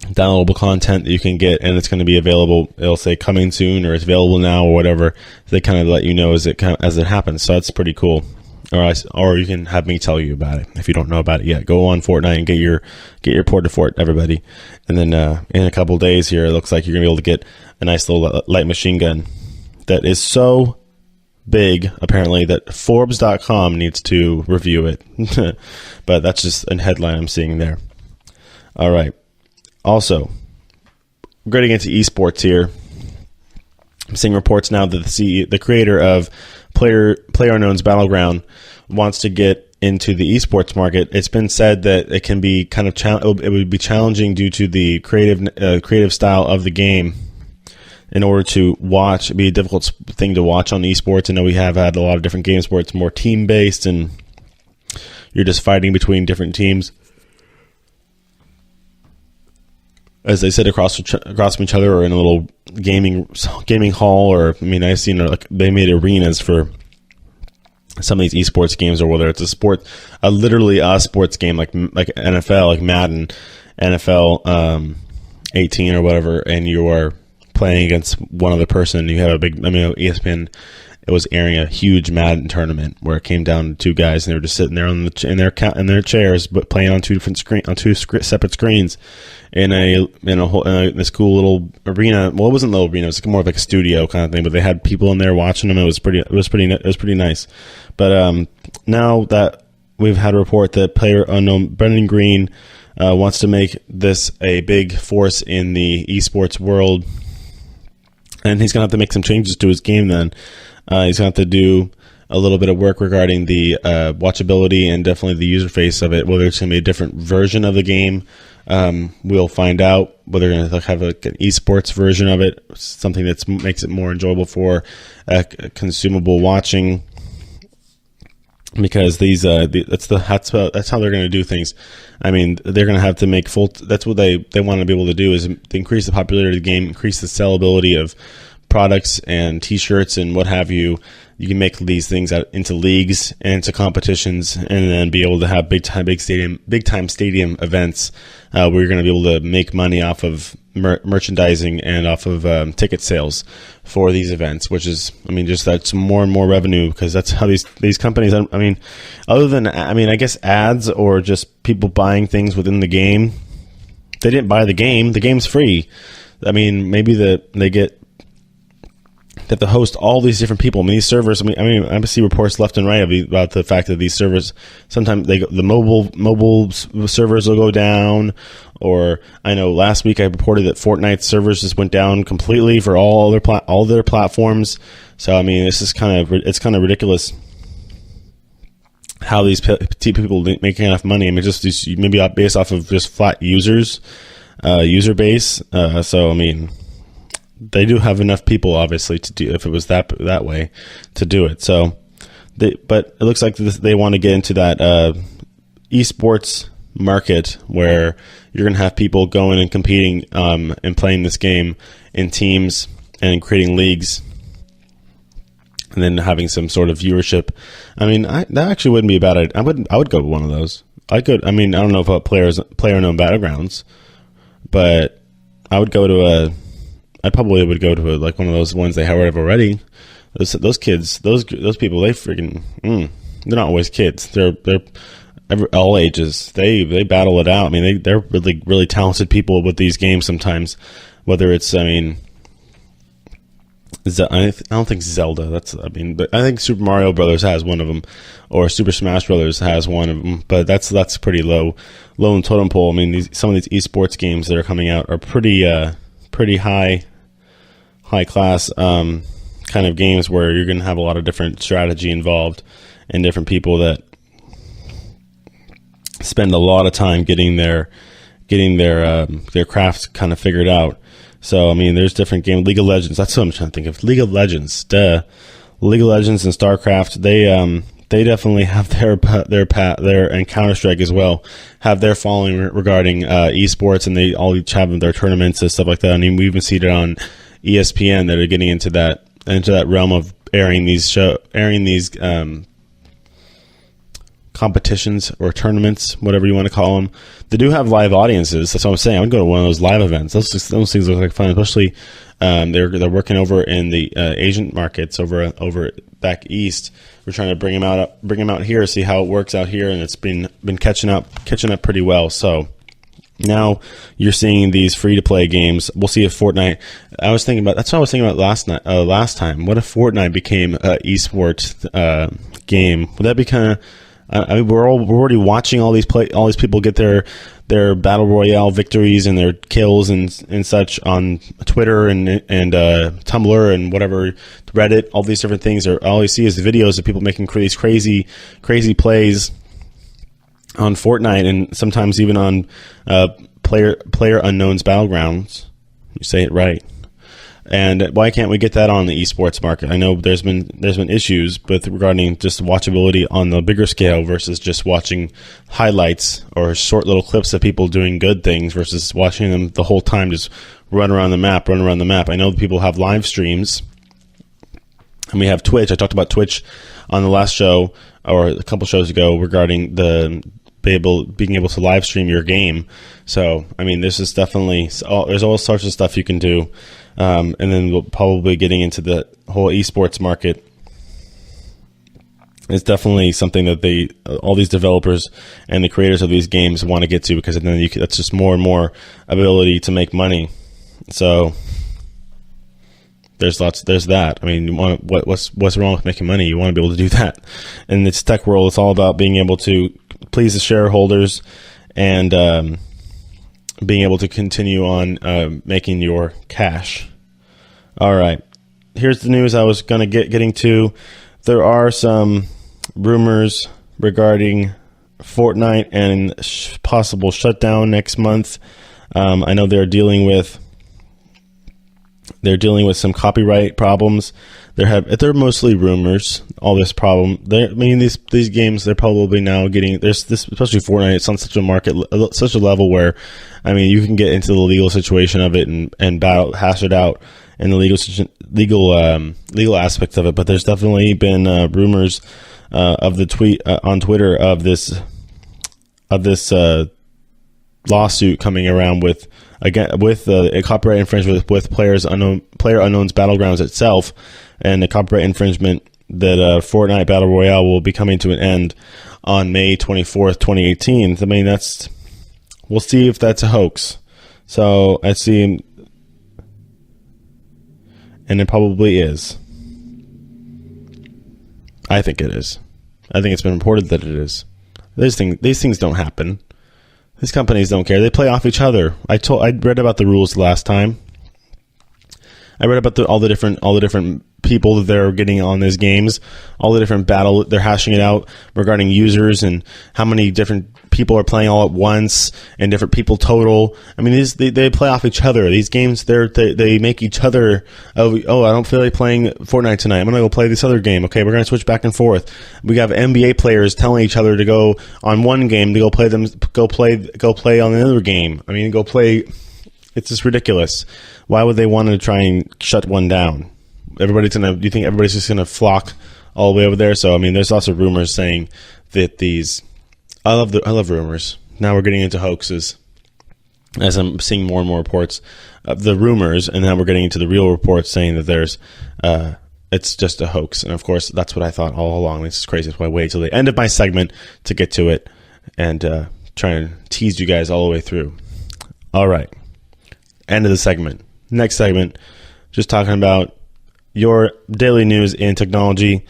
downloadable content that you can get, and it's going to be available. It'll say coming soon, or it's available now, or whatever. They kind of let you know as it happens. So that's pretty cool. Or you can have me tell you about it if you don't know about it yet. Go on Fortnite and get your Porta Fort, everybody. And then in a couple days here, it looks like you're gonna be able to get a nice little light machine gun that is so big, apparently, that Forbes.com needs to review it. But that's just a headline I'm seeing there. All right. Also, getting into esports here, I'm seeing reports now that the creator of PlayerUnknown's Battleground wants to get into the esports market. It's been said that it can be kind of it would be challenging due to the creative style of the game. In order to watch, it'd be a difficult thing to watch on esports. I know we have had a lot of different games where it's more team based and you're just fighting between different teams, as they sit across from each other, or in a little gaming hall. Or I mean, I've seen like they made arenas for some of these esports games, or whether it's literally a sports game like NFL, like Madden, NFL 18 or whatever, and you are playing against one other person. You have ESPN. It was airing a huge Madden tournament where it came down to 2 guys, and they were just sitting there in their chairs, but playing on 2 separate screens in this cool little arena. Well, it wasn't a little arena; it was more of like a studio kind of thing. But they had people in there watching them. It was pretty nice. But now that we've had a report that PlayerUnknown Brendan Green wants to make this a big force in the esports world, and he's gonna have to make some changes to his game. Then he's gonna have to do a little bit of work regarding the watchability and definitely the user face of it. Whether it's gonna be a different version of the game, we'll find out. Whether they're gonna have an esports version of it, something that makes it more enjoyable for consumable watching. Because that's how they're going to do things. I mean, they're going to have to make full. That's what they want to be able to do, is increase the popularity of the game, increase the sellability of products and T-shirts and what have you. You can make these things out into leagues and into competitions, and then be able to have big time stadium events where you're going to be able to make money off of merchandising and off of ticket sales for these events, which is, I mean, just that's more and more revenue, because that's how these companies, I mean, other than, I mean, I guess ads or just people buying things within the game, they didn't buy the game. The game's free. I mean, maybe they get that to host all these different people. I mean, these servers. I see reports left and right about the fact that these servers sometimes the mobile servers will go down. Or I know last week I reported that Fortnite servers just went down completely for all their platforms. So I mean, it's kind of ridiculous how these people making enough money. I mean, just maybe based off of just flat user base. So I mean, they do have enough people, obviously, to do if it was that way to do it. So, but it looks like they want to get into that esports market where you're going to have people going and competing and playing this game in teams and creating leagues, and then having some sort of viewership. I mean, that actually wouldn't be a bad idea. I would go to one of those. I mean, I don't know about player-known battlegrounds, but I would go to probably would go to like one of those ones they have already. Those kids, those people, they freaking they're not always kids. They're all ages. They battle it out. I mean, they're really, really talented people with these games sometimes. Whether it's, I mean, I don't think Zelda. But I think Super Mario Brothers has one of them, or Super Smash Brothers has one of them. But that's pretty low in totem pole. I mean, some of these esports games that are coming out are pretty high class kind of games where you're going to have a lot of different strategy involved and different people that spend a lot of time getting their craft kind of figured out. So I mean, there's different games. League of Legends. That's what I'm trying to think of. League of Legends. League of Legends and StarCraft. They definitely have their and Counter-Strike as well have their following regarding esports, and they all each have their tournaments and stuff like that. I mean, we even see it on ESPN that are getting into that realm of airing these competitions or tournaments, whatever you want to call them. They do have live audiences. That's what I'm saying. I would go to one of those live events. Those things look like fun, especially they're working over in the Asian markets over back east. We're trying to bring them out here, see how it works out here, and it's been catching up pretty well. So now you're seeing these free to play games. We'll see if Fortnite. That's what I was thinking about last time. What if Fortnite became an esports game? Would that be kind of? I mean, we're already watching all these people get their battle royale victories and their kills and such on Twitter and Tumblr and whatever, Reddit. All these different things. All you see is videos of people making these crazy plays on Fortnite, and sometimes even on player unknown's battlegrounds. You say it right. And why can't we get that on the esports market? I know there's been issues regarding just watchability on the bigger scale versus just watching highlights or short little clips of people doing good things versus watching them the whole time just run around the map. I know people have live streams, and we have Twitch. I talked about Twitch on the last show or a couple shows ago regarding being able to live stream your game. So I mean, this is definitely there's all sorts of stuff you can do. And then we'll probably getting into the whole esports market. It's definitely something that all these developers and the creators of these games want to get to, because then that's just more and more ability to make money. So there's that. I mean, what's wrong with making money? You want to be able to do that. In this tech world, it's all about being able to please the shareholders and being able to continue on making your cash. All right, here's the news I was going to getting to. There are some rumors regarding Fortnite and possible shutdown next month. I know they're dealing with some copyright problems. They're mostly rumors. All this problem. These games, they're probably now getting especially Fortnite. It's on such a level where, I mean, you can get into the legal situation of it and hash it out in the legal aspects of it. But there's definitely been rumors of the tweet on Twitter of this lawsuit coming around with a copyright infringement with Player Unknown's Battlegrounds itself, and the copyright infringement that Fortnite Battle Royale will be coming to an end on May 24th, 2018. I mean, we'll see if that's a hoax. So I see, and it probably is. I think it is. I think it's been reported that it is. These things don't happen. These companies don't care. They play off each other. I read about the rules last time. I read about all the different people that they're getting on these games, all the different battle they're hashing it out regarding users and how many different people are playing all at once and different people total. I mean, they play off each other. These games they make each other. Oh, I don't feel like playing Fortnite tonight. I'm gonna go play this other game. Okay, we're gonna switch back and forth. We have NBA players telling each other to go on one game to go play on the other game. I mean, go play. It's just ridiculous. Why would they want to try and shut one down? Do you think everybody's just gonna flock all the way over there? So I mean, there's also rumors saying that these. I love rumors. Now we're getting into hoaxes, as I'm seeing more and more reports of the rumors, and now we're getting into the real reports saying that it's just a hoax. And of course, that's what I thought all along. This is crazy. That's why I waited till the end of my segment to get to it and try and tease you guys all the way through. All right, end of the segment. Next segment, just talking about your daily news in technology.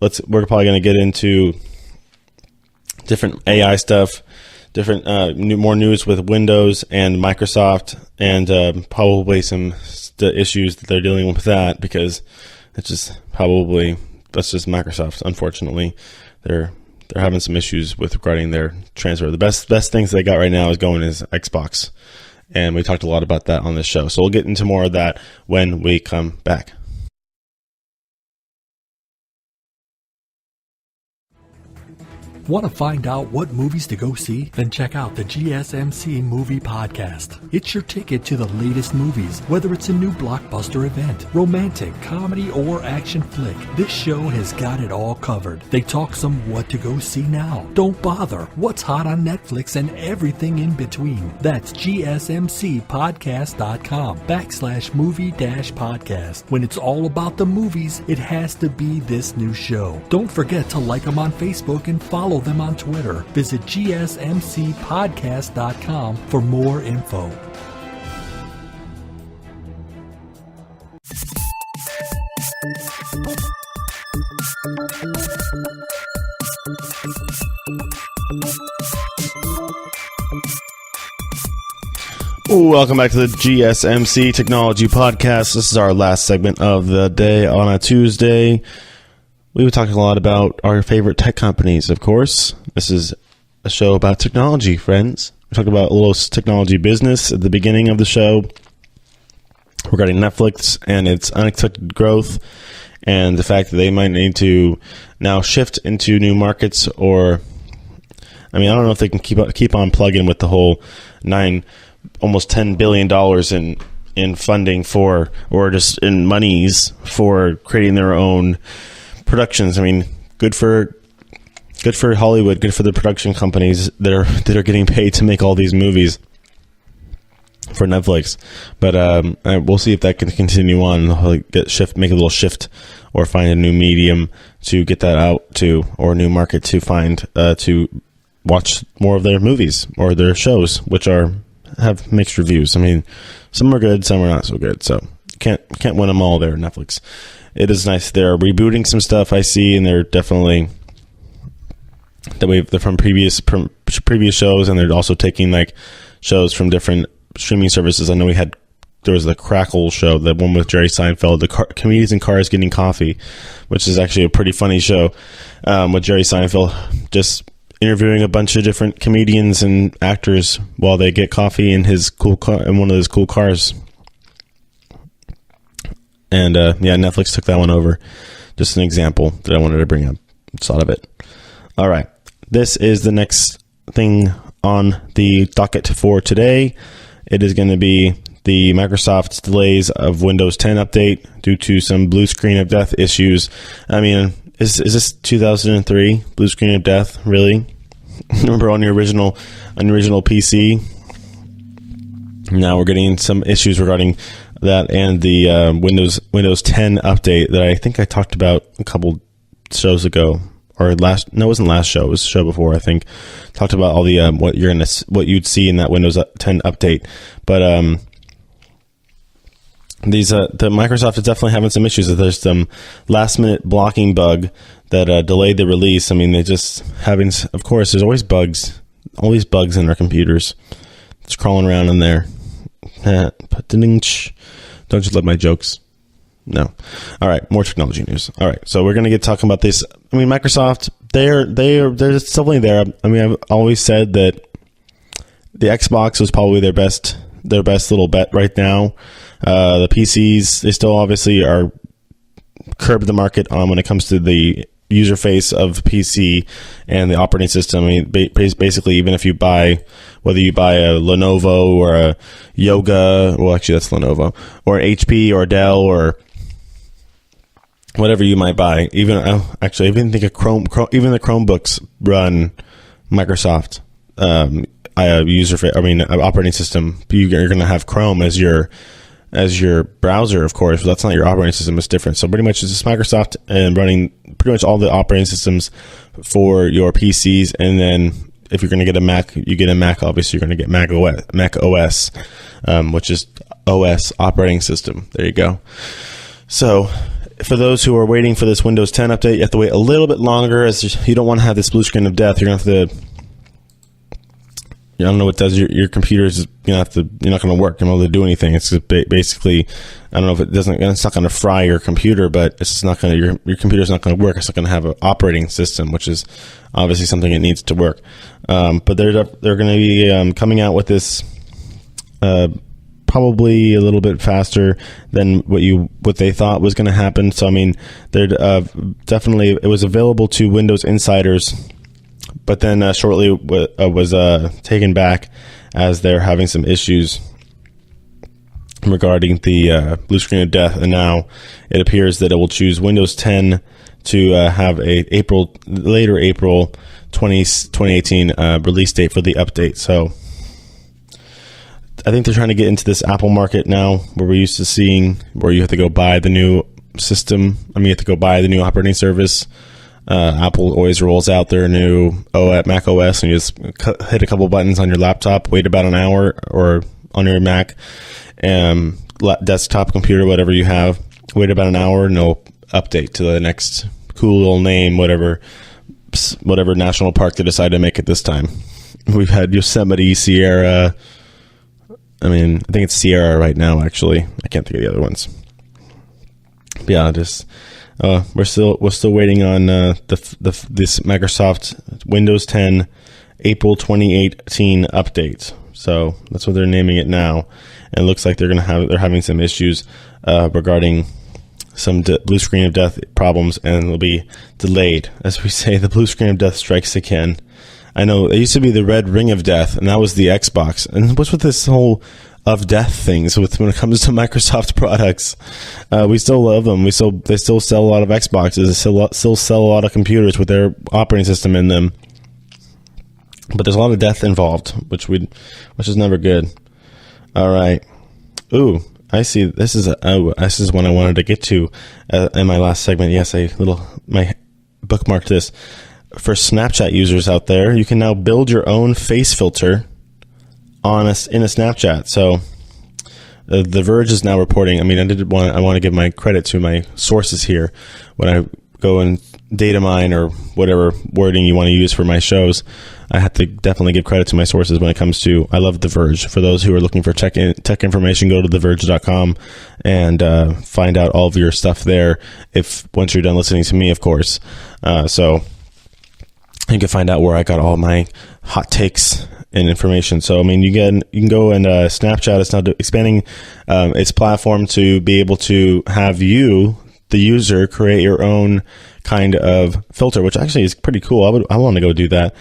We're probably going to get into different AI stuff, different more news with Windows and Microsoft, and probably some issues that they're dealing with that, because that's just Microsoft. Unfortunately, they're having some issues regarding their transfer. The best things they got right now is going is Xbox, and we talked a lot about that on this show. So we'll get into more of that when we come back. Want to find out what movies to go see? Then check out the GSMC Movie Podcast. It's your ticket to the latest movies, whether it's a new blockbuster event, romantic, comedy, or action flick. This show has got it all covered. They talk some what to go see now. Don't bother. What's hot on Netflix and everything in between. That's GSMCpodcast.com/movie-podcast. When it's all about the movies, it has to be this new show. Don't forget to like them on Facebook and follow them on Twitter. Visit GSMCpodcast.com for more info. Welcome back to the GSMC Technology Podcast. This is our last segment of the day on a Tuesday. We were talking a lot about our favorite tech companies, of course. This is a show about technology, friends. We talked about a little technology business at the beginning of the show regarding Netflix and its unexpected growth and the fact that they might need to now shift into new markets, or, I mean, I don't know if they can keep on plugging with the whole almost $10 billion in funding for, or just in monies for creating their own productions. I mean, good for Hollywood, good for the production companies that are getting paid to make all these movies for Netflix. But we'll see if that can continue on. Make a little shift, or find a new medium to get that out to, or a new market to find to watch more of their movies or their shows, which have mixed reviews. I mean, some are good, some are not so good. So can't win them all there, Netflix. It is nice. They're rebooting some stuff I see, and they're definitely they're from previous shows, and they're also taking like shows from different streaming services. I know there was the Crackle show, the one with Jerry Seinfeld, the Comedians in Cars Getting Coffee, which is actually a pretty funny show, with Jerry Seinfeld just interviewing a bunch of different comedians and actors while they get coffee in his cool car, in one of his cool cars. And Netflix took that one over. Just an example that I wanted to bring up. Just thought of it. All right. This is the next thing on the docket for today. It is going to be the Microsoft's delays of Windows 10 update due to some blue screen of death issues. I mean, is this 2003 blue screen of death? Really? Remember on your original PC? Now we're getting some issues regarding that and the Windows 10 update that I think I talked about a couple shows ago, or it wasn't last show. It was the show before, I think. Talked about all the what you'd see in that Windows 10 update. But the Microsoft is definitely having some issues. There's some last minute blocking bug that delayed the release. I mean, they just having, of course, there's always bugs in our computers. It's crawling around in there. Don't you love my jokes? No. All right, more technology news. All right, so we're going to get talking about this. I mean, Microsoft, they're definitely there. I mean, I've always said that the Xbox was probably their best little bet right now. The PCs, they still obviously are curb the market on when it comes to the user face of PC and the operating system. I mean, basically, even if whether you buy a Lenovo or a Yoga, well, actually that's Lenovo, or HP or Dell or whatever you might buy. Even think of Chrome, even the Chromebooks run Microsoft operating system. You're going to have Chrome as your browser, of course, but that's not your operating system. It's different. So pretty much it's just Microsoft and running pretty much all the operating systems for your PCs. And then if you're going to get a Mac, you get a Mac. Obviously, you're going to get Mac OS, which is OS operating system. There you go. So for those who are waiting for this Windows 10 update, you have to wait a little bit longer, as you don't want to have this blue screen of death. You're going to have to. I don't know what does your computer's you're not going to work. You're not able to do anything. It's basically, I don't know if it's not going to fry your computer, but it's just not going to, your computer's not going to work. It's not going to have an operating system, which is obviously something that needs to work. But they're going to be coming out with this probably a little bit faster than what they thought was going to happen. So I mean, they're definitely, it was available to Windows insiders, but then shortly was taken back as they're having some issues regarding the blue screen of death. And now it appears that it will choose Windows 10 to have a later April 2018 release date for the update. So I think they're trying to get into this Apple market now, where we're used to seeing where you have to go buy the new system. I mean, you have to go buy the new operating service. Apple always rolls out their new Mac OS, and you just hit a couple buttons on your laptop, wait about an hour, or on your Mac desktop computer, whatever you have, wait about an hour, and it'll update to the next cool little name, whatever national park they decide to make it this time. We've had Yosemite, Sierra. I think it's Sierra right now, actually. I can't think of the other ones. But yeah, just we're still waiting on this Microsoft Windows 10 April 2018 update. So that's what they're naming it now, and it looks like they're having some issues regarding some blue screen of death problems, and it'll be delayed. As we say, the blue screen of death strikes again. I know it used to be the red ring of death, and that was the Xbox. And what's with this whole of death things when it comes to Microsoft products? We still love them. They still sell a lot of Xboxes. They still sell a lot of computers with their operating system in them. But there's a lot of death involved, which is never good. All right. Ooh, I see. This is one I wanted to get to in my last segment. Yes, I bookmarked this. For Snapchat users out there, you can now build your own face filter in a Snapchat. So The Verge is now reporting. I mean, I want to give my credit to my sources here when I go and data mine or whatever wording you want to use for my shows. I have to definitely give credit to my sources when it comes to, I love The Verge. For those who are looking for tech information, go to theverge.com and find out all of your stuff there. Once you're done listening to me, of course. So you can find out where I got all my hot takes and information. So, I mean, you can go and Snapchat is now expanding its platform to be able to have you, the user, create your own kind of filter, which actually is pretty cool. I want to go do that.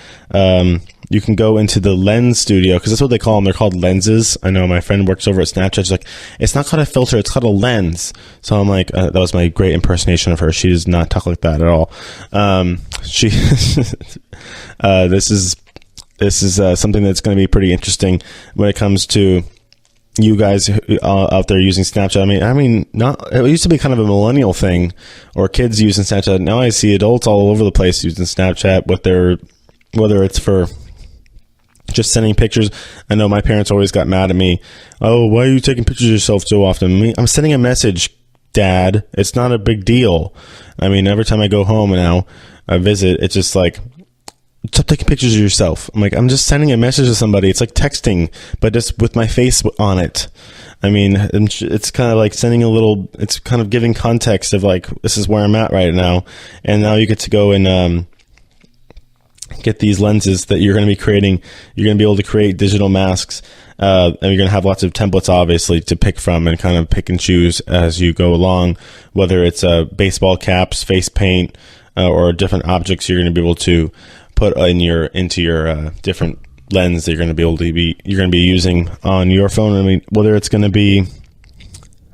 You can go into the Lens Studio, because that's what they call them. They're called lenses. I know my friend works over at Snapchat. She's like, it's not called a filter, it's called a lens. So I'm like, that was my great impersonation of her. She does not talk like that at all. This is something that's going to be pretty interesting when it comes to you guys out there using Snapchat. I mean, not it used to be kind of a millennial thing, or kids using Snapchat. Now I see adults all over the place using Snapchat whether it's for just sending pictures. I know my parents always got mad at me. Oh, why are you taking pictures of yourself so often? I'm sending a message, Dad. It's not a big deal. I mean, every time I go home now, I visit, it's just like, stop taking pictures of yourself. I'm like, I'm just sending a message to somebody. It's like texting, but just with my face on it. I mean, it's kind of like sending it's kind of giving context of like, this is where I'm at right now. And now you get to go and get these lenses that you're going to be creating. You're going to be able to create digital masks. And you're going to have lots of templates, obviously, to pick from and kind of pick and choose as you go along, whether it's baseball caps, face paint, or different objects you're going to be able to put into your different lens that you're going to be using on your phone. I mean, whether it's going to be,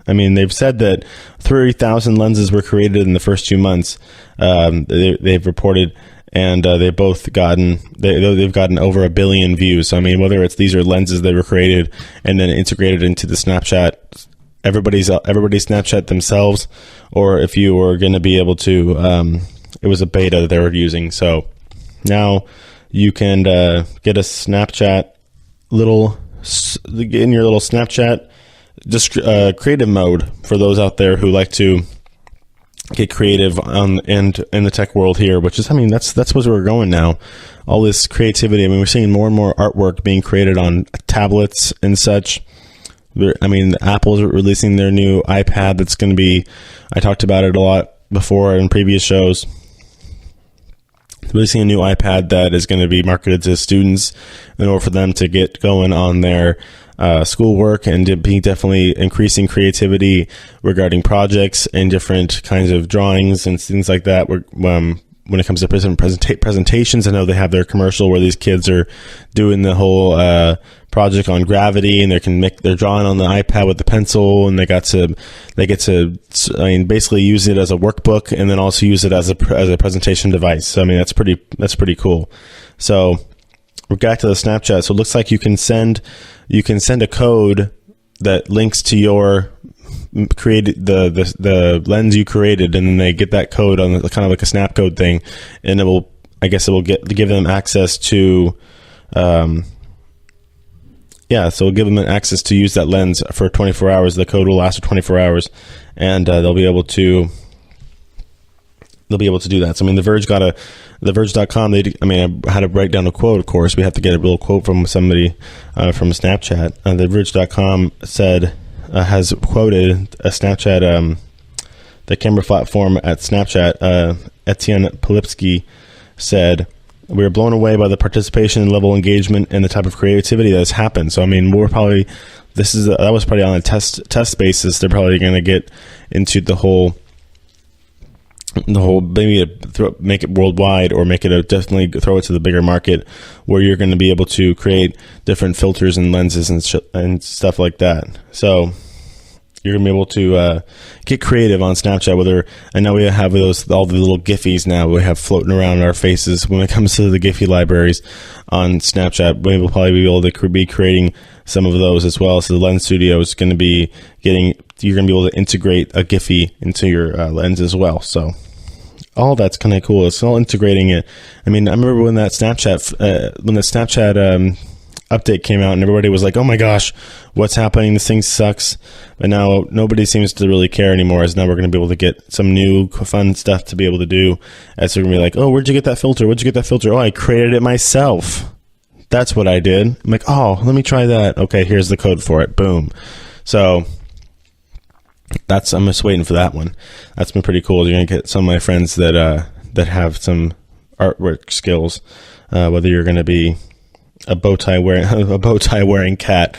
I mean, they've said that 30,000 lenses were created in the first 2 months. They've reported, and they've gotten over 1 billion views. So I mean, whether it's these are lenses that were created and then integrated into the Snapchat, everybody's Snapchat themselves, or if you were going to be able to, it was a beta that they were using. So now you can get a Snapchat in your little Snapchat, just creative mode for those out there who like to get creative in the tech world here, which is, I mean, that's where we're going now. All this creativity. I mean, we're seeing more and more artwork being created on tablets and such. I mean, Apple's releasing their new iPad that's going to be, I talked about it a lot before in previous shows, releasing a new iPad that is going to be marketed to students in order for them to get going on their schoolwork, and to be definitely increasing creativity regarding projects and different kinds of drawings and things like that. When it comes to presentations, I know they have their commercial where these kids are doing the whole project on gravity, and they're drawing on the iPad with the pencil, and they get to I mean, basically use it as a workbook, and then also use it as a presentation device. So I mean, that's pretty cool. So we're back to the Snapchat. So it looks like you can send a code that links to your created the lens you created, and then they get that code on kind of like a snap code thing, and it will give them access to so it'll give them access to use that lens for 24 hours. The code will last for 24 hours, and they'll be able to do that. So I mean, the Verge.com, I had to write down a quote, of course. We have to get a little quote from somebody from Snapchat. The Verge.com has quoted a Snapchat, the camera platform at Snapchat. Etienne Polipsky said, "We are blown away by the participation, level engagement, and the type of creativity that has happened." So I mean, that was probably on a test basis. They're probably going to get into the whole maybe make it worldwide, or definitely throw it to the bigger market, where you're going to be able to create different filters and lenses and stuff like that. So you're going to be able to get creative on Snapchat. And now we have all the little Giphies now we have floating around our faces. When it comes to the Giphy libraries on Snapchat, we will probably be able to be creating some of those as well. So the Lens Studio is going to be you're going to be able to integrate a Giphy into your lens as well. So all that's kind of cool. It's all integrating it. I mean, I remember when the Snapchat update came out, and everybody was like, "Oh my gosh, what's happening? This thing sucks." But now nobody seems to really care anymore, as now we're going to be able to get some new fun stuff to be able to do. As they're going to be like, "Oh, where'd you get that filter? Where'd you get that filter? Oh, I created it myself. That's what I did." I'm like, "Oh, let me try that. Okay, here's the code for it." Boom. So I'm just waiting for that one. That's been pretty cool. You're going to get some of my friends that have some artwork skills, whether you're going to be a bow tie wearing cat.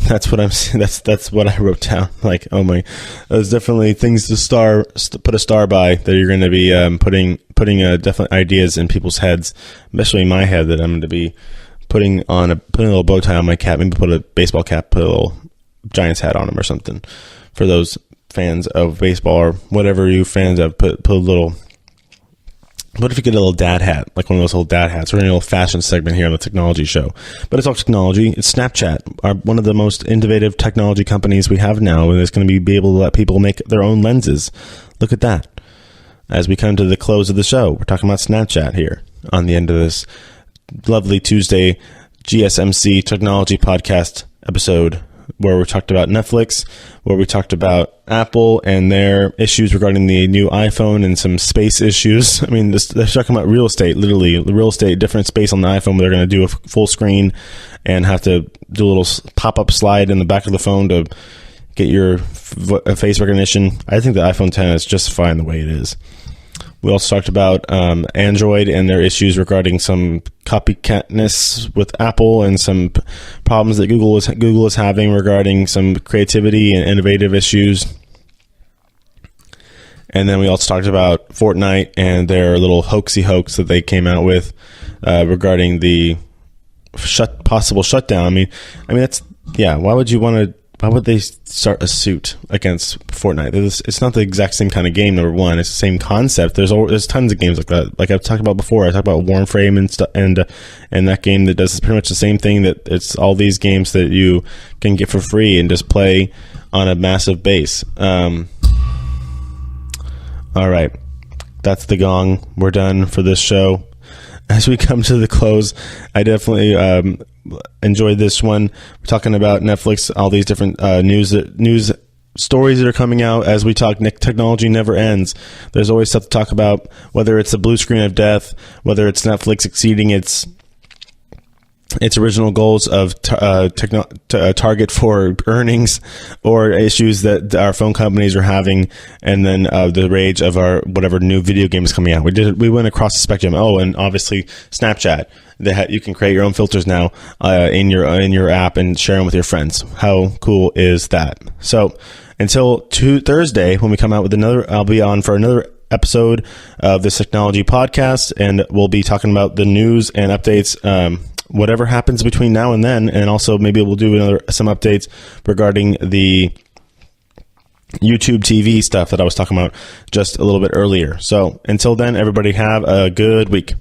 That's what that's what I wrote down. Like, oh my, there's definitely things to put a star by that you're going to be putting definitely ideas in people's heads, especially in my head, that I'm going to be putting a little bow tie on my cat. Maybe put a baseball cap, put a little Giants hat on him or something. For those fans of baseball or whatever you fans of, put a little What if you get a little dad hat, like one of those old dad hats? We're in a little fashion segment here on the technology show. But it's all technology. It's Snapchat, one of the most innovative technology companies we have now, and it's going to be able to let people make their own lenses. Look at that. As we come to the close of the show, we're talking about Snapchat here on the end of this lovely Tuesday GSMC Technology Podcast episode, where we talked about Netflix, where we talked about Apple and their issues regarding the new iPhone and some space issues. I mean, they're talking about real estate, literally. The real estate, different space on the iPhone where they're going to do a full screen and have to do a little pop-up slide in the back of the phone to get your face recognition. I think the iPhone 10 is just fine the way it is. We also talked about Android and their issues regarding some copycatness with Apple and some problems that Google is having regarding some creativity and innovative issues. And then we also talked about Fortnite and their little hoaxy hoax that they came out with regarding the possible shutdown. I mean that's why would they start a suit against Fortnite? It's not the exact same kind of game, number one. It's the same concept. There's tons of games like that. Like I've talked about before, I talked about Warframe and stuff, and that game that does pretty much the same thing. That it's all these games that you can get for free and just play on a massive base. All right, that's the gong. We're done for this show. As we come to the close, I definitely enjoyed this one. We're talking about Netflix, all these different news stories that are coming out. As we talk, technology never ends. There's always stuff to talk about, whether it's the blue screen of death, whether it's Netflix exceeding its original goals of target for earnings, or issues that our phone companies are having, and then the rage of our whatever new video game is coming out. We went across the spectrum. Oh, and obviously Snapchat. You can create your own filters now in your app and share them with your friends. How cool is that? So until Thursday, when we come out with I'll be on for another episode of this technology podcast, and we'll be talking about the news and updates. Whatever happens between now and then, and also maybe we'll do some updates regarding the YouTube TV stuff that I was talking about just a little bit earlier. So until then, everybody have a good week.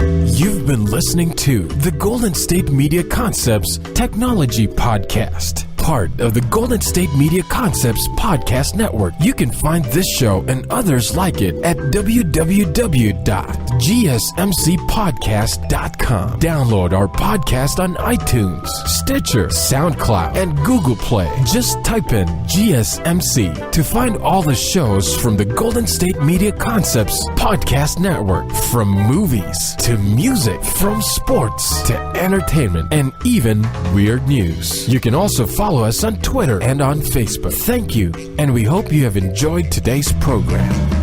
You've been listening to the Golden State Media Concepts Technology Podcast, part of the Golden State Media Concepts Podcast Network. You can find this show and others like it at www.gsmcpodcast.com. Download our podcast on iTunes, Stitcher, SoundCloud, and Google Play. Just type in GSMC to find all the shows from the Golden State Media Concepts Podcast Network, from movies to music, from sports to entertainment, and even weird news. You can also follow us on Twitter and on Facebook. Thank you, and we hope you have enjoyed today's program.